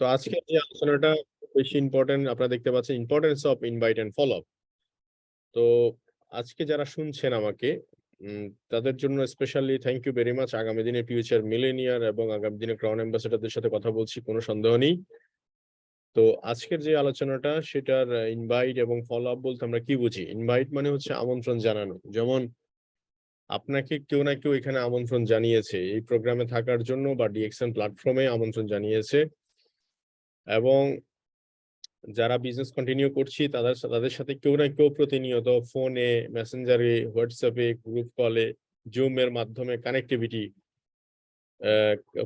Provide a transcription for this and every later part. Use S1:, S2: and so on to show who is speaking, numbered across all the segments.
S1: তো আজকে যে আলোচনাটা বেশি ইম্পর্টেন্ট, আপনারা দেখতে পাচ্ছেন importance of invite and follow up. তো আজকে যারা শুনছেন আমাকে, তাদের জন্য specially thank you very much. আগামী দিনে ফিউচার মিলেনিয়ার এবং আগামী দিনে ক্রাউন অ্যাম্বাসেডরদের সাথে কথা বলছি, কোনো সন্দেহ নেই। তো আজকের যে আলোচনাটা সেটার ইনভাইট এবং ফলো আপ বলতে আমরা কি বুঝি। ইনভাইট মানে হচ্ছে আমন্ত্রণ জানানো। যেমন আপনাকে কেউ না কেউ এখানে আমন্ত্রণ জানিয়েছে এই প্রোগ্রামে থাকার জন্য, বা ডিএক্সএন প্ল্যাটফর্মে আমন্ত্রণ জানিয়েছে, এবং যারা বিজনেস কন্টিনিউ করছি তাদের সাথে কেউ না কেউ প্রতিনিয়ত ফোনে, মেসেঞ্জারে, হোয়াটসঅ্যাপে, গ্রুপ কলে, জুম এর মাধ্যমে কানেক্টিভিটি,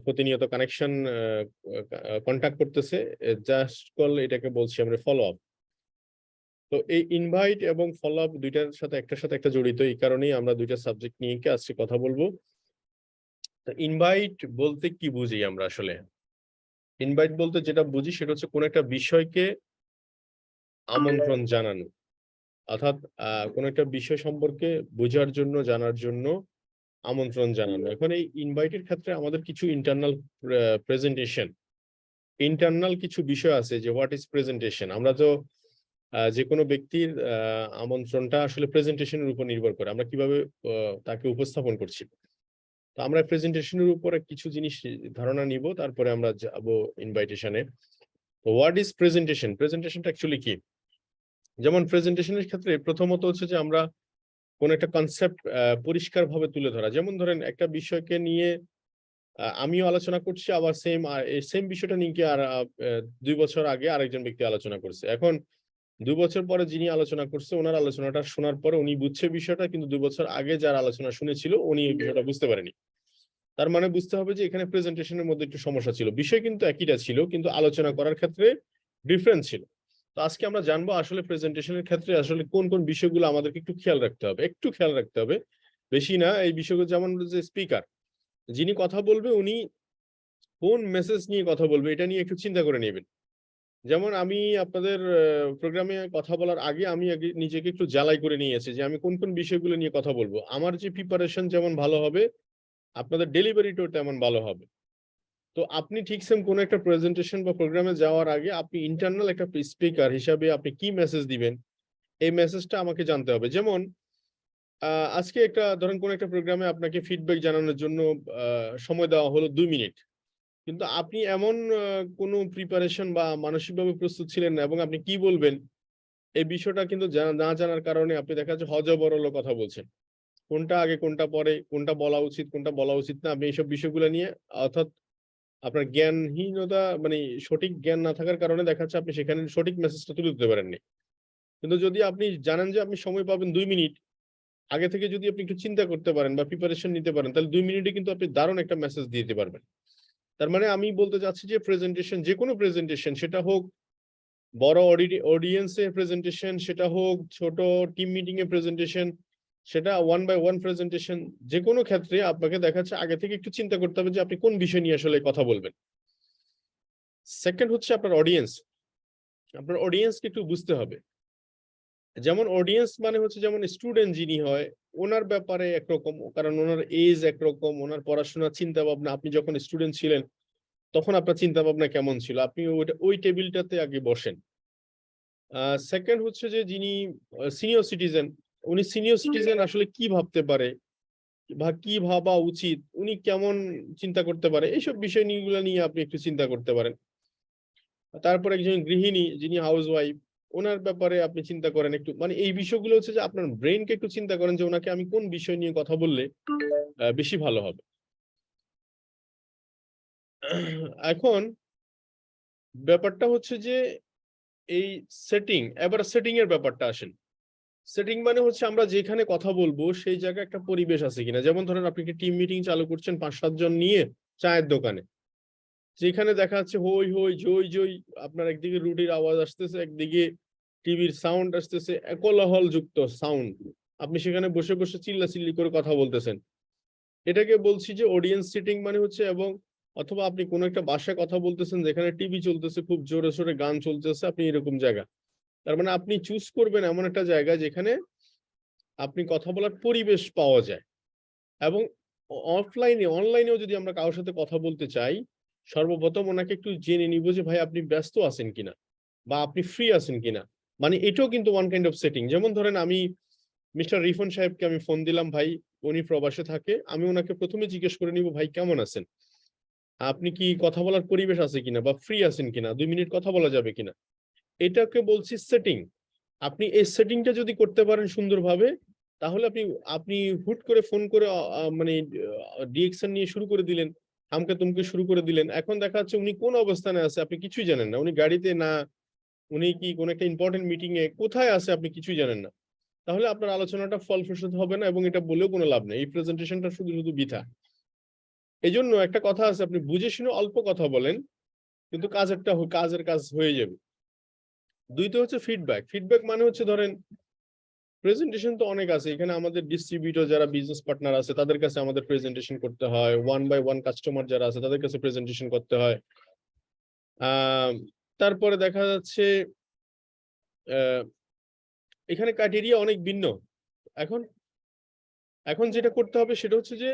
S1: প্রতিনিয়ত কানেকশন, কন্ট্যাক্ট করতেছে। জাস্ট কল এটাকে বলছি আমরা ফলো আপ। তো এই ইনভাইট এবং ফলো আপ দুইটার সাথে একটা জড়িত। এই কারণেই আমরা দুইটা সাবজেক্ট নিয়ে আজকে কথা বলবো। ইনভাইট বলতে কি বুঝি আমরা আসলে? ইনভাইট বলতে যেটা বুঝি সেটা হচ্ছে কোন একটা বিষয়কে আমন্ত্রণ জানানো, অর্থাৎ কোন একটা বিষয় সম্পর্কে বোঝার জন্য, জানার জন্য আমন্ত্রণ জানানো। এখন এই ইনভাইটের ক্ষেত্রে আমাদের কিছু প্রেজেন্টেশন, ইন্টারনাল কিছু বিষয় আছে যে হোয়াট ইজ প্রেজেন্টেশন। আমরা তো যে কোনো ব্যক্তির আমন্ত্রণটা আসলে প্রেজেন্টেশনের উপর নির্ভর করে, আমরা কিভাবে তাকে উপস্থাপন করছি। তো আমরা প্রেজেন্টেশনের উপরে কিছু জিনিস ধারণা নিব, তারপরে আমরা যাব ইনভাইটেশনে। তো হোয়াট ইজ প্রেজেন্টেশন, প্রেজেন্টেশনটা অ্যাকচুয়ালি কি? যেমন প্রেজেন্টেশনের ক্ষেত্রে প্রথমত হচ্ছে যে আমরা কোন একটা কনসেপ্ট পরিষ্কারভাবে তুলে ধরা। যেমন ধরেন একটা বিষয়কে নিয়ে আমিও আলোচনা করছি, আবার সেম বিষয়টা নিয়ে কি আর ২ বছর আগে আরেকজন ব্যক্তি আলোচনা করছে। এখন ২ বছর পরে যিনি আলোচনা করছে ওনার আলোচনাটা শোনার পরে উনি বুঝছে বিষয়টা, কিন্তু ২ বছর আগে যারা আলোচনা শুনেছিল উনি এই বিষয়টা বুঝতে পারেনি। তার মানে বুঝতে হবে যে এখানে প্রেজেন্টেশনের মধ্যে একটু সমস্যা ছিল। বিষয় কিন্তু একইটা ছিল, কিন্তু আলোচনা করার ক্ষেত্রে ডিফারেন্স ছিল। তো আজকে আমরা জানবো আসলে প্রেজেন্টেশনের ক্ষেত্রে আসলে কোন কোন বিষয়গুলো আমাদেরকে একটু খেয়াল রাখতে হবে, একটু খেয়াল রাখতে হবে, বেশি না। এই বিষয়গুলো যেমন যে স্পিকার যিনি কথা বলবে উনি কোন মেসেজ নিয়ে কথা বলবে এটা নিয়ে একটু চিন্তা করে নেবেন। যেমন আমি আপনাদের প্রোগ্রামে কথা বলার আগে আমি আগে নিজেকে একটু জ্বালাই করে নিয়েছি যে আমি কোন কোন বিষয়গুলো নিয়ে কথা বলবো। আমার যে প্রিপারেশন যেমন ভালো হবে, আপনাদের ডেলিভারিটাও তেমন ভালো হবে। তো আপনি ঠিক সেম কোনো একটা প্রেজেন্টেশন বা প্রোগ্রামে যাওয়ার আগে আপনি ইন্টারনাল একটা স্পিকার হিসাবে আপনি কি মেসেজ দিবেন, এই মেসেজটা আমাকে জানতে হবে। যেমন আজকে একটা ধরেন কোন একটা প্রোগ্রামে আপনাকে ফিডব্যাক জানানোর জন্য সময় দেওয়া হলো ২ মিনিট। কিন্তু আপনি এমন কোনো প্রিপারেশন বা মানসিকভাবে প্রস্তুত ছিলেন না, এবং আপনি কি বলবেন এই বিষয়টা কিন্তু না জানার কারণে আপনি দেখা যাচ্ছে হযবরল কথা বলছেন। কোনটা আগে কোনটা পরে, কোনটা বলা উচিত, কোনটা বলা উচিত না, আপনি এইসব বিষয়গুলো নিয়ে, অর্থাৎ আপনার জ্ঞানহীনতা মানে সঠিক জ্ঞান না থাকার কারণে দেখা যাচ্ছে আপনি সেখানে সঠিক মেসেজটা তুলে ধরতে পারেননি। কিন্তু যদি আপনি জানেন যে আপনি সময় পাবেন ২ মিনিট, আগে থেকে যদি আপনি একটু চিন্তা করতে পারেন বা প্রিপারেশন নিতে পারেন, তাহলে ২ মিনিটে কিন্তু আপনি দারুণ একটা মেসেজ দিয়ে দিতে পারবেন। তার মানে আমি বলতে চাচ্ছি যে প্রেজেন্টেশন, যেকোনো প্রেজেন্টেশন, সেটা হোক বড় অডিয়েন্স এর প্রেজেন্টেশন, সেটা হোক ছোট টিম মিটিং এর প্রেজেন্টেশন, সেটা ওয়ান বাই ওয়ান প্রেজেন্টেশন, যেকোনো ক্ষেত্রে আপনাকে দেখাচ্ছে আগে থেকে একটু চিন্তা করতে হবে যে আপনি কোন বিষয় নিয়ে আসলে কথা বলবেন। সেকেন্ড হচ্ছে আপনার অডিয়েন্স, আপনার অডিয়েন্সকে একটু বুঝতে হবে। যেমন অডিয়েন্স মানে হচ্ছে যেমন স্টুডেন্ট যিনি হয় ওনার ব্যাপারে একরকম, কারণ ওনার এজ একরকম, ওনার পড়াশোনার চিন্তা ভাবনা, আপনি যখন স্টুডেন্ট ছিলেন তখন আপনার চিন্তা ভাবনা কেমন ছিল, আপনি ওই টেবিলটাতে আগে বসেন। সেকেন্ড হচ্ছে যে যিনি সিনিয়র সিটিজেন, উনি সিনিয়র সিটিজেন আসলে কি ভাবতে পারে বা কি ভাবা উচিত, উনি কেমন চিন্তা করতে পারে, এইসব বিষয় নিয়ে আপনি একটু চিন্তা করতে পারেন। তারপর একজন গৃহিণী যিনি হাউস ওয়াইফ, ওনার ব্যাপারে আপনি চিন্তা করেন একটু, মানে এই বিষয়গুলো হচ্ছে যে আপনার ব্রেনকে একটু চিন্তা করেন যে ওনাকে আমি কোন বিষয় নিয়ে কথা বললে বেশি ভালো হবে। এখন ব্যাপারটা হচ্ছে যে এই সেটিং এর ব্যাপারটা আসেন। সেটিং মানে হচ্ছে আমরা যেখানে কথা বলবো সেই জায়গায় একটা পরিবেশ আছে কিনা। যেমন ধরেন আপনি একটা টিম মিটিং চালু করছেন ৫-৭ জন নিয়ে চায়ের দোকানে, যেখানে দেখা যাচ্ছে হই হই জই জই, আপনার একদিকে রুটির আওয়াজ আসতেছে, একদিকে টিভির সাউন্ড আসতেছে, কোলাহল যুক্ত সাউন্ড, আপনি সেখানে বসে বসে চিল্লাচিল্লি করে কথা বলতেছেন। এটাকে বলছি যে অডিয়েন্স সিটিং মানে হচ্ছে, এবং অথবা আপনি কোনো একটা বাসায় কথা বলতেছেন যেখানে টিভি চলতেছে, খুব জোরে সোরে গান চলতেছে, আপনি এরকম জায়গা। তার মানে আপনি চুজ করবেন এমন একটা জায়গা যেখানে আপনি কথা বলার পরিবেশ পাওয়া যায়। এবং অনলাইনেও যদি আমরা কারোর সাথে কথা বলতে চাই, সর্বপ্রথম ওনাকে একটু জেনে নিব যে ভাই আপনি ব্যস্ত আছেন কিনা বা আপনি ফ্রি আছেন কিনা। মানে এটাও কিন্তু ওয়ান কাইন্ড অফ সেটিং। যেমন ধরেন আমি মিস্টার রিফন সাহেবকে আমি ফোন দিলাম, ভাই উনি প্রবাসে থাকে, আমি ওনাকে প্রথমে জিজ্ঞেস করে নিব ভাই কেমন আছেন, আপনি কি কথা বলার পরিবেশ আছে কিনা বা ফ্রি আছেন কিনা, 2 মিনিট কথা বলা যাবে কিনা। এটাকে বলছি সেটিং। আপনি এই সেটিংটা যদি করতে পারেন সুন্দরভাবে, তাহলে আপনি আপনি হুট করে ফোন করে মানে ডিএকশন নিয়ে শুরু করে দিলেন, আমকে তুমকে শুরু করে দিলেন। এখন দেখা যাচ্ছে উনি কোন অবস্থানে আছে আপনি কিছুই জানেন না, উনি গাড়িতে না, উনি কি কোন একটা ইম্পর্টেন্ট মিটিং এ কোথায় আছে আপনি কিছুই জানেন না। তাহলে আপনার আলোচনাটা ফলপ্রসূ হবে না এবং এটা বলেও কোনো লাভ নেই, এই প্রেজেন্টেশনটা শুধু শুধু বৃথা। এই জন্য একটা কথা আছে, আপনি বুঝে শুনে অল্প কথা বলেন, কিন্তু কাজের কাজ হয়ে যাবে। দুইতে হচ্ছে ফিডব্যাক। ফিডব্যাক মানে হচ্ছে ধরেন প্রেজেন্টেশন তো অনেক আছে, এখানে আমাদের ডিস্ট্রিবিউটর যারা বিজনেস পার্টনার আছে তাদের কাছে আমাদের প্রেজেন্টেশন করতে হয়, ওয়ান বাই ওয়ান কাস্টমার যারা আছে তাদের কাছে প্রেজেন্টেশন করতে হয়। আহ তারপরে দেখা যাচ্ছে আহ এখানে ক্রাইটেরিয়া অনেক ভিন্ন। এখন এখন যেটা করতে হবে সেটা হচ্ছে যে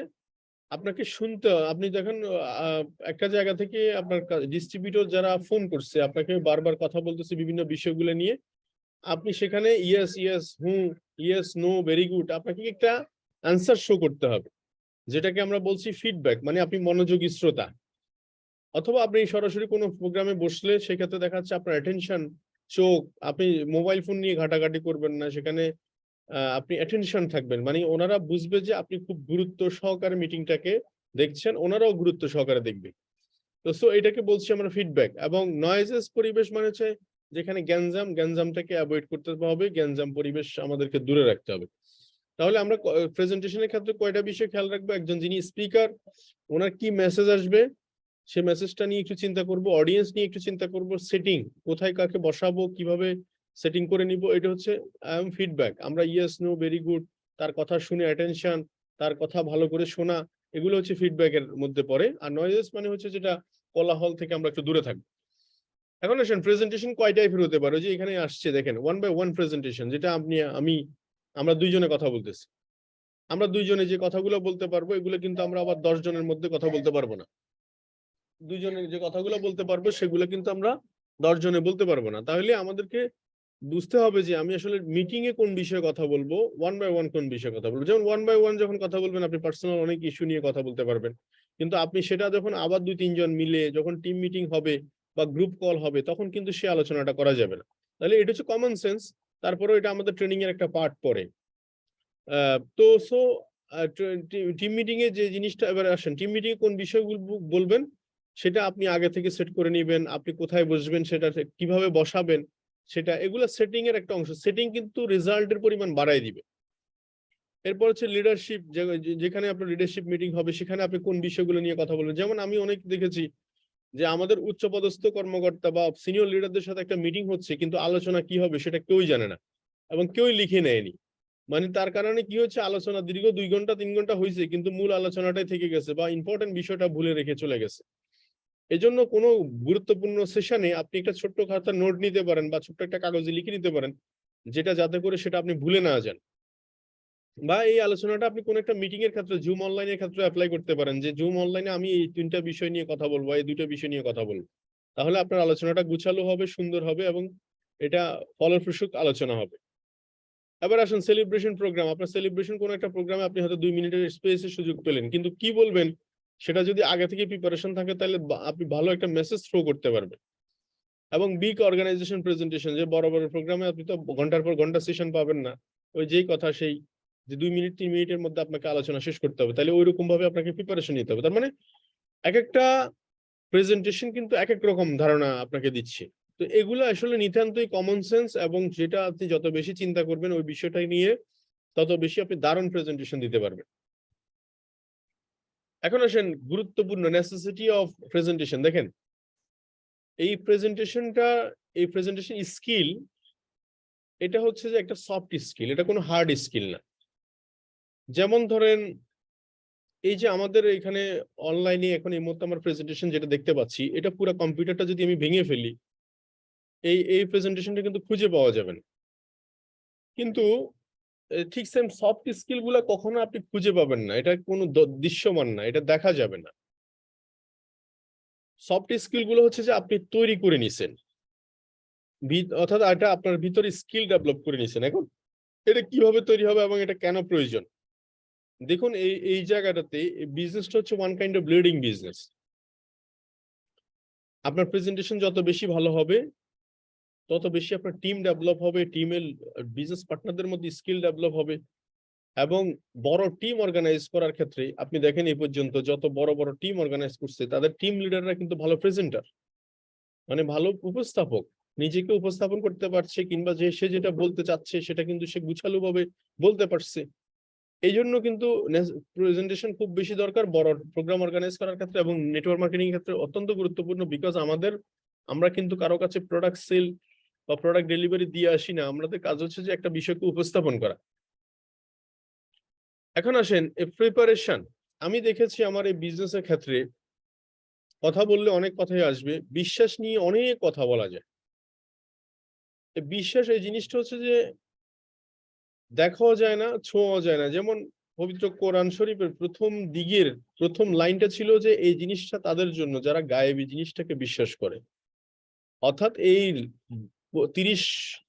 S1: আপনাকে শুনতে আপনি দেখেন একটা জায়গা থেকে আপনার ডিস্ট্রিবিউটর যারা ফোন করছে আপনাকে বারবার কথা বলতেছে বিভিন্ন বিষয়গুলো নিয়ে, আপনি সেখানে yes yes who, yes no, very good, আপনাকে একটা অ্যান্সার শো করতে হবে, যেটাকে আমরা বলছি ফিডব্যাক, মানে আপনি মনোযোগী শ্রোতা। অথবা আপনি সরাসরি কোনো প্রোগ্রামে বসলে সেক্ষেত্রে দেখা যাচ্ছে আপনার অ্যাটেনশন, চোখ, আপনি মোবাইল ফোন নিয়ে ঘাটাঘাটি করবেন না, সেখানে আপনি অ্যাটেনশন থাকবেন, মানে ওনারা বুঝবে যে আপনি খুব গুরুত্ব সহকারে মিটিংটাকে দেখছেন, ওনারাও গুরুত্ব সহকারে দেখবে। তো সো এটাকে বলছি আমরা ফিডব্যাক। এবং নয়েজেস পরিবেশ মানে হচ্ছে যেখানে গ্যাঞ্জামটাকে অ্যাভয়েড করতে হবে, গ্যাঞ্জাম পরিবেশ আমাদেরকে দূরে রাখতে হবে। তাহলে আমরা প্রেজেন্টেশনের ক্ষেত্রে কয়টা বিষয় খেয়াল রাখবো, একজন যিনি স্পিকার ওনার কি মেসেজ আসবে সে মেসেজটা নিয়ে একটু চিন্তা করব, অডিয়েন্স নিয়ে একটু চিন্তা করব, সেটিং কোথায় কাকে বসাবো কিভাবে সেটিং করে নিব, এটা হচ্ছে ফিডব্যাক। আমরা ইয়েস নো ভেরি গুড, তার কথা শুনে অ্যাটেনশন, তার কথা ভালো করে শোনা, এগুলো হচ্ছে ফিডব্যাকের মধ্যে পড়ে। আর নয়েজেস মানে হচ্ছে যেটা কোলাহল থেকে আমরা একটু দূরে থাকবো। এখন আসেন প্রেজেন্টেশন কয় টাইপের হতে পারে, যে এখানে আসছে দেখেন ওয়ান বাই ওয়ান প্রেজেন্টেশন, যেটা আপনি আমরা দুইজনে কথা বলতেছি, আমরা দুইজনে যে কথাগুলো বলতে পারবো এগুলো কিন্তু আমরা আবার 10 জনের মধ্যে কথা বলতে পারবো না। দুইজনে যে কথাগুলো বলতে পারবো সেগুলো কিন্তু আমরা 10 জনে বলতে পারবো না। তাহলে আমাদেরকে বুঝতে হবে যে আমি আসলে মিটিং এ কোন বিষয়ে কথা বলবো, ওয়ান বাই ওয়ান কোন বিষয়ে কথা বলবো। যেমন ওয়ান বাই ওয়ান যখন কথা বলবেন আপনি পার্সোনাল অনেক ইস্যু নিয়ে কথা বলতে পারবেন, কিন্তু আপনি সেটা যখন আবার 2-3 জন মিলে যখন টিম মিটিং হবে বা গ্রুপ কল হবে তখন কিন্তু সে আলোচনাটা করা যাবে না। তাহলে এটা হচ্ছে কমন সেন্স। তারপরেও এটা আমাদের ট্রেনিং এর একটা পার্ট পড়ে। তো সো টিম মিটিং এ যে জিনিসটা, এবার আসেন টিম মিটিং এ কোন বিষয়গুলো বলবেন সেটা আপনি আগে থেকে সেট করে নিবেন, আপনি কোথায় বসবেন সেটা কিভাবে বসাবেন সেটা, এগুলো সেটিং এর একটা অংশ। সেটিং কিন্তু রেজাল্টের পরিমাণ বাড়ায় দিবে। এরপর হচ্ছে লিডারশিপ, যেখানে আপনার লিডারশিপ মিটিং হবে সেখানে আপনি কোন বিষয়গুলো নিয়ে কথা বলবেন। যেমন আমি অনেক দেখেছি যে আমাদের উচ্চপদস্থ কর্মকর্তা বা সিনিয়র লিডারদের সাথে একটা মিটিং হচ্ছে কিন্তু আলোচনা কি হবে সেটা কেউই জানে না এবং কেউই লিখে নেয়নি। মানে তার কারণে কি হচ্ছে, আলোচনা দীর্ঘ 2 ঘন্টা 3 ঘন্টা হয়েছে কিন্তু মূল আলোচনাটাই থেকে গেছে বা ইম্পর্টেন্ট বিষয়টা ভুলে রেখে চলে গেছে। এজন্য কোনো গুরুত্বপূর্ণ সেশনে আপনি একটা ছোট্ট খাতা নোট নিতে পারেন বা ছোট্ট একটা কাগজে লিখে নিতে পারেন, যেটা যাতে করে সেটা আপনি ভুলে না যান। বা এই আলোচনাটা আপনি কোন একটা মিটিং এর ক্ষেত্রে জুম অনলাইনের ক্ষেত্রে অ্যাপ্লাই করতে পারেন, যে জুম অনলাইনে আমি এই 3টা বিষয় নিয়ে কথা বলবো, এই 2টা বিষয় নিয়ে কথা বলবো। তাহলে আপনার আলোচনাটা গুছালো হবে, সুন্দর হবে এবং এটা ফলপ্রসূ আলোচনা হবে। এবার আসুন সেলিব্রেশন প্রোগ্রাম। আপনার সেলিব্রেশন কোন একটা প্রোগ্রামে আপনি হয়তো 2 মিনিটের স্পেসের সুযোগ পেলেন, কিন্তু কি বলবেন সেটা যদি আগে থেকে প্রিপারেশন থাকে তাহলে আপনি ভালো একটা মেসেজ থ্রো করতে পারবেন। এবং বিগ অর্গানাইজেশন প্রেজেন্টেশন, যে বড় বড় প্রোগ্রামে আপনি তো ঘন্টার পর ঘন্টা সেশন পাবেন না, ওই যেই কথা সেই যে 2 মিনিট 3 মিনিটের মধ্যে আপনাকে আলোচনা শেষ করতে হবে, তাহলে ওই রকম ভাবে আপনাকে প্রিপারেশন নিতে হবে। তার মানে এক একটা প্রেজেন্টেশন কিন্তু এক এক রকম ধারণা আপনাকে দিচ্ছে। তো এগুলো আসলে নিতান্তই কমন সেন্স, এবং যেটা আপনি যত বেশি চিন্তা করবেন ওই বিষয়টা নিয়ে তত বেশি আপনি দারুণ প্রেজেন্টেশন দিতে পারবেন। এখন আসেন গুরুত্বপূর্ণ নেসেসিটি অফ প্রেজেন্টেশন। দেখেন এই প্রেজেন্টেশন স্কিল, এটা হচ্ছে যে একটা সফট স্কিল, এটা কোনো হার্ড স্কিল না। যেমন ধরেন এই যে আমাদের এখানে অনলাইনে এখন এই মুহূর্তে আমার প্রেজেন্টেশন যেটা দেখতে পাচ্ছি, এটা পুরো কম্পিউটারটা যদি আমি ভেঙে ফেলি এই প্রেজেন্টেশনটা কিন্তু খুঁজে পাওয়া যাবে না। কিন্তু ঠিক সেম সফট স্কিল গুলা কখনো আপনি খুঁজে পাবেন না, এটা কোনো দৃশ্যমান না, এটা দেখা যাবে না। সফট স্কিল গুলো হচ্ছে যে আপনি তৈরি করে নিছেন, অর্থাৎ এটা আপনার ভিতরে স্কিল ডেভেলপ করে নিছেন। এখন এটা কিভাবে তৈরি হবে এবং এটা কেন প্রয়োজন? দেখুন এই এই জায়গাটাতে বিজনেসটা হচ্ছে one kind of leading business. আপনার প্রেজেন্টেশন যত বেশি ভালো হবে, তত বেশি আপনার টিম ডেভেলপ হবে, টিমের বিজনেস পার্টনারদের মধ্যে স্কিল ডেভেলপ হবে। এবং বড় টিম অর্গানাইজ করার ক্ষেত্রে আপনি দেখেন এই পর্যন্ত যত বড় বড় টিম অর্গানাইজ করছে তাদের টিম লিডাররা কিন্তু ভালো প্রেজেন্টার, মানে ভালো উপস্থাপক, নিজেকে উপস্থাপন করতে পারছে, কিংবা যে সে যেটা বলতে চাচ্ছে সেটা কিন্তু সে গুছালো ভাবে বলতে পারছে। এই জন্য কিন্তু প্রেজেন্টেশন খুব বেশি দরকার বড় প্রোগ্রাম অর্গানাইজ করার ক্ষেত্রে, এবং নেটওয়ার্ক মার্কেটিং এর ক্ষেত্রে অত্যন্ত গুরুত্বপূর্ণ। বিকজ আমরা কিন্তু কারো কাছে প্রোডাক্ট সেল বা প্রোডাক্ট ডেলিভারি দিয়ে আসি না, আমাদের কাজ হচ্ছে যে একটা বিষয়কে উপস্থাপন করা। এখন আসেন প্রিপারেশন। আমি দেখেছি আমার এই বিজনেসের ক্ষেত্রে কথা বললে অনেক কথাই আসবে, বিশ্বাস নিয়ে অনেক কথা বলা যায়। বিশ্বাস এই জিনিসটা হচ্ছে যে দেখাও যায় না, ছোঁয়াও যায় না। যেমন পবিত্র কোরআন শরীফের প্রথম দিকের প্রথম লাইনটা ছিল যে এই জিনিসটা তাদের জন্য যারা গায়েবী জিনিসটাকে বিশ্বাস করে। অর্থাৎ এই 30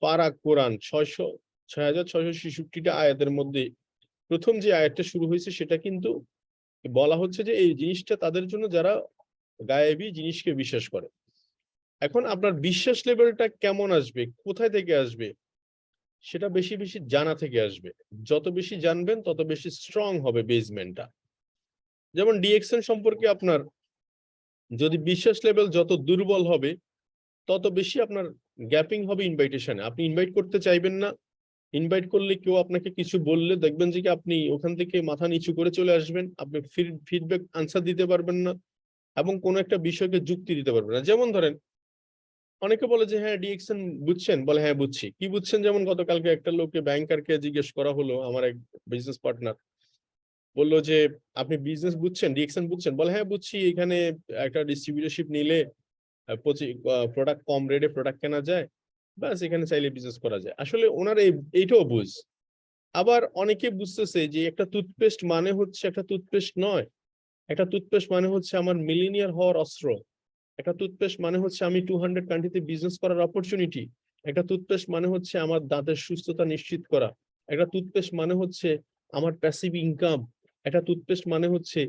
S1: পারা কোরআন 6666টা আয়াতের মধ্যে প্রথম যে আয়াতটা শুরু হয়েছে সেটা কিন্তু বলা হচ্ছে যে এই জিনিসটা তাদের জন্য যারা গায়েবী জিনিসকে বিশ্বাস করে। এখন আপনার বিশ্বাস লেভেলটা কেমন আসবে, কোথায় থেকে আসবে? সেটা বেশি বেশি জানা থেকে আসবে। যত বেশি জানবেন তত বেশি স্ট্রং হবে বেসমেন্টটা। যেমন ডিএক্সএন সম্পর্কে আপনার যদি বিশ্বাস লেভেল যত দুর্বল হবে, তত বেশি আপনার গ্যাপিং হবে ইনভাইটেশনে। আপনি ইনভাইট করতে চাইবেন না, ইনভাইট করলে কেউ আপনাকে কিছু বললে দেখবেন যে কি আপনি ওখান থেকে মাথা নিচু করে চলে আসবেন, আপনি ফিডব্যাক আনসার দিতে পারবেন না, এবং কোনো একটা বিষয়কে যুক্তি দিতে পারবেন না। যেমন ধরেন অনেকে বলে যে হ্যাঁ ডিএক্সএন বুঝছেন, বলে হ্যাঁ বুঝছি। কি বুঝছেন? যেমন গতকালকে একটা লোককে ব্যাংকারকে জিজ্ঞেস করা হলো, আমার এক বিজনেস পার্টনার বললো যে আপনি বিজনেস বুঝছেন, ডিএক্সএন বুঝছেন? বলে হ্যাঁ বুঝছি, এখানে একটা ডিস্ট্রিবিউটরশিপ নিলে প্রোডাক্ট কম রেটে প্রোডাক্ট কেনা যায়, ব্যাস এখানে চাইলে বিজনেস করা যায়। আসলে ওনার এইটাও বুঝ। আবার অনেকে বুঝতেছে যে একটা টুথপেস্ট মানে হচ্ছে একটা টুথপেস্ট নয়, একটা টুথপেস্ট মানে হচ্ছে আমার মিলিনিয়ার হওয়ার অস্ত্র, একটা টুথপেস্ট মানে হচ্ছে আমি 200 কান্ট্রিতে বিজনেস করার অপরচুনিটি, একটা টুথপেস্ট মানে হচ্ছে আমার দাঁতের সুস্থতা নিশ্চিত করা, একটা টুথপেস্ট মানে হচ্ছে আমার প্যাসিভ ইনকাম, একটা টুথপেস্ট মানে হচ্ছে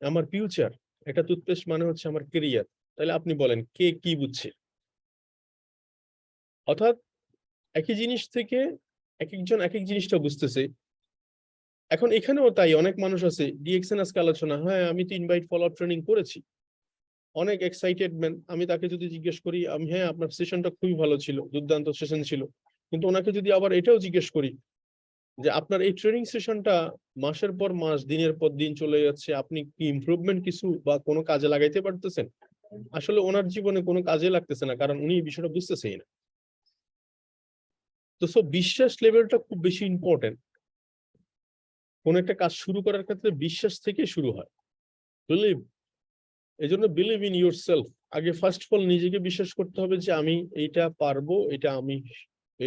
S1: আমার ফিউচার, একটা টুথপেস্ট মানে হচ্ছে আমার কেরিয়ার। তাহলে আপনি বলেন কে কি বুঝছে? অর্থাৎ একই জিনিস থেকে এক একজন এক এক জিনিসটা বুঝতেছে। এখন এখানেও তাই অনেক মানুষ আছে, ডিএক্সএন আজকে আলোচনা, হ্যাঁ আমি তো ইনভাইট ফলো আপ ট্রেনিং করেছি, অনেক এক্সাইটেড ম্যান। আমি তাকে যদি জিজ্ঞেস করি, আমি হ্যাঁ আপনার সেশনটা খুবই ভালো ছিল, দুর্দান্ত সেশন ছিল, কিন্তু ওনাকে যদি আবার এটাও জিজ্ঞেস করি যে আপনার এই ট্রেনিং সেশনটা মাসের পর মাস দিনের পর দিন চলে যাচ্ছে, আপনি কি ইমপ্রুভমেন্ট কিছু বা কোনো কাজে লাগাইতে পারতেছেন? আসলে ওনার জীবনে কোনো কাজে লাগতেছে না, কারণ উনি এই বিষয়টা বুঝতেছেই না। তো বিশ্বাস লেভেলটা খুব বেশি ইম্পর্টেন্ট। কোন একটা কাজ শুরু করার ক্ষেত্রে বিশ্বাস থেকে শুরু হয়, বিলিভ। এই জন্য বিলিভ ইন ইউর সেলফ। আগে ফার্স্ট অফ অল নিজেকে বিশ্বাস করতে হবে যে আমি এইটা পারবো,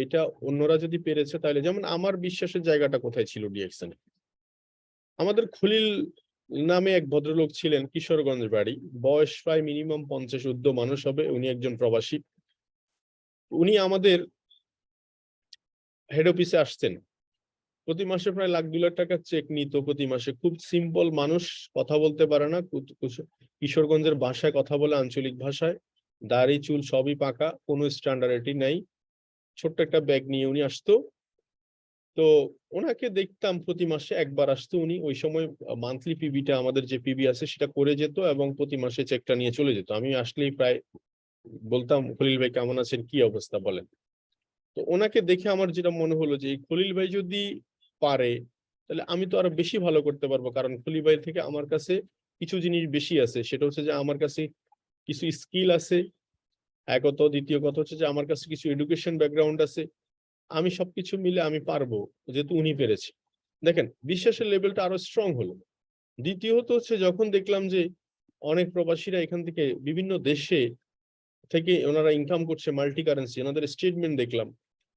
S1: এটা অন্যরা যদি পেরেছে তাহলে। যেমন আমার বিশ্বাসের জায়গাটা কোথায় ছিল ডিএক্সএন? আমাদের খলিল নামে এক ভদ্রলোক ছিলেন, কিশোরগঞ্জ বাড়ি, বয়স প্রায় মিনিমাম 50 ঊর্ধ্ব মানুষ হবে, উনি একজন প্রবাসী। উনি আমাদের হেড অফিসে আসতেন, প্রতি মাসে প্রায় $1,00,000 চেক নিত প্রতি মাসে। খুব সিম্পল মানুষ, কথা বলতে পারে না, কিশোরগঞ্জের ভাষায় কথা বলে, আঞ্চলিক ভাষায়, দাড়ি চুল সবই পাকা, কোনো স্ট্যান্ডার্ডিটি নাই। ছোট্ট একটা ব্যাগ নিয়ে উনি আসতো। তো ওনাকে দেখতাম প্রতি মাসে একবার আসতো উনি, ওই সময় মান্থলি পিবিটা আমাদের যে পিবি আছে সেটা করে যেত, এবং প্রতি মাসে চেকটা নিয়ে চলে যেত। আমি আসলেই প্রায় বলতাম খলিল ভাই কেমন আছেন, কি অবস্থা বলেন। তো ওনাকে দেখে আমার যেটা মনে হলো যে এই খলিল ভাই যদি পারে তাহলে আমি তো আরো বেশি ভালো করতে পারবো, কারণ খলিল ভাই থেকে আমার কাছে কিছু জিনিস বেশি আছে। সেটা হচ্ছে যে আমার কাছে কিছু স্কিল আছে একত, দ্বিতীয় কথা হচ্ছে যে আমার কাছে কিছু এডুকেশন ব্যাকগ্রাউন্ড আছে। আমি সবকিছু মিলে আমি পারবো, যেহেতু উনি পেরেছে। দেখেন বিশ্বাসের লেভেলটা আরো স্ট্রং হলো। দ্বিতীয়ত হচ্ছে যখন দেখলাম যে অনেক প্রবাসীরা এখান থেকে বিভিন্ন দেশে থেকে ওনারা ইনকাম করছে মাল্টি কারেন্সি, ওনাদের স্টেটমেন্ট দেখলাম।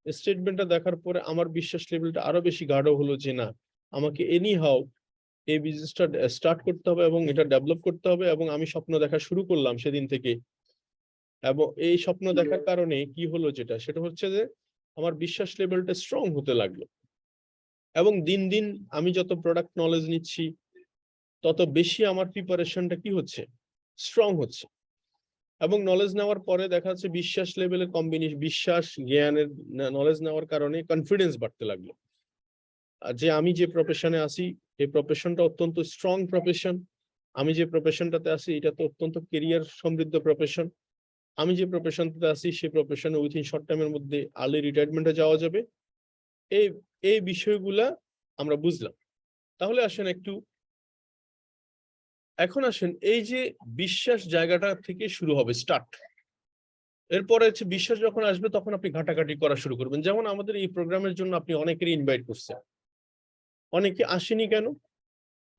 S1: স্টেটমেন্টটা দেখার পরে আমার বিশ্বাস লেভেলটা আরো বেশি গাঢ় হলো যে না, আমাকে এনি হাউ এই বিজনেসটা স্টার্ট করতে হবে এবং এটা ডেভেলপ করতে হবে, এবং আমি স্বপ্ন দেখা শুরু করলাম সেদিন থেকে। এবং এই স্বপ্ন দেখার কারণে কি হলো, সেটা হচ্ছে যে আমার বিশ্বাস লেভেলটা স্ট্রং হতে লাগলো, এবং দিন দিন আমি যত প্রোডাক্ট নলেজ নিচ্ছি তত বেশি আমার প্রিপারেশনটা কি হচ্ছে, স্ট্রং হচ্ছে। এবং নলেজ নেওয়ার পরে দেখা যাচ্ছে বিশ্বাস লেভেলের কম্বিনেশন, বিশ্বাস জ্ঞানের নলেজ নেওয়ার কারণে কনফিডেন্স বাড়তে লাগলো। আর যে আমি যে প্রফেশনে আছি, এই প্রফেশনটা অত্যন্ত স্ট্রং প্রফেশন। আমি যে প্রফেশনটাতে আছি এটা তো অত্যন্ত কেরিয়ার সমৃদ্ধ প্রফেশন। আমি যে প্রফেশনটাতে আছি সেই প্রফেশনে উইথিন শর্ট টাইমের মধ্যে আর্লি রিটায়ারমেন্টে যাওয়া যাবে। এই এই বিষয়গুলা আমরা বুঝলাম। তাহলে এখন আসেন এই যে বিশ্বাস জায়গাটা থেকে শুরু হবে স্টার্ট। এরপরে হচ্ছে বিশ্বাস যখন আসবে তখন আপনি ঘাটাঘাটি করা শুরু করবেন। যেমন আমাদের এই প্রোগ্রামের জন্য আপনি অনেকেরই ইনভাইট করছেন, অনেকে আসেনি কেন?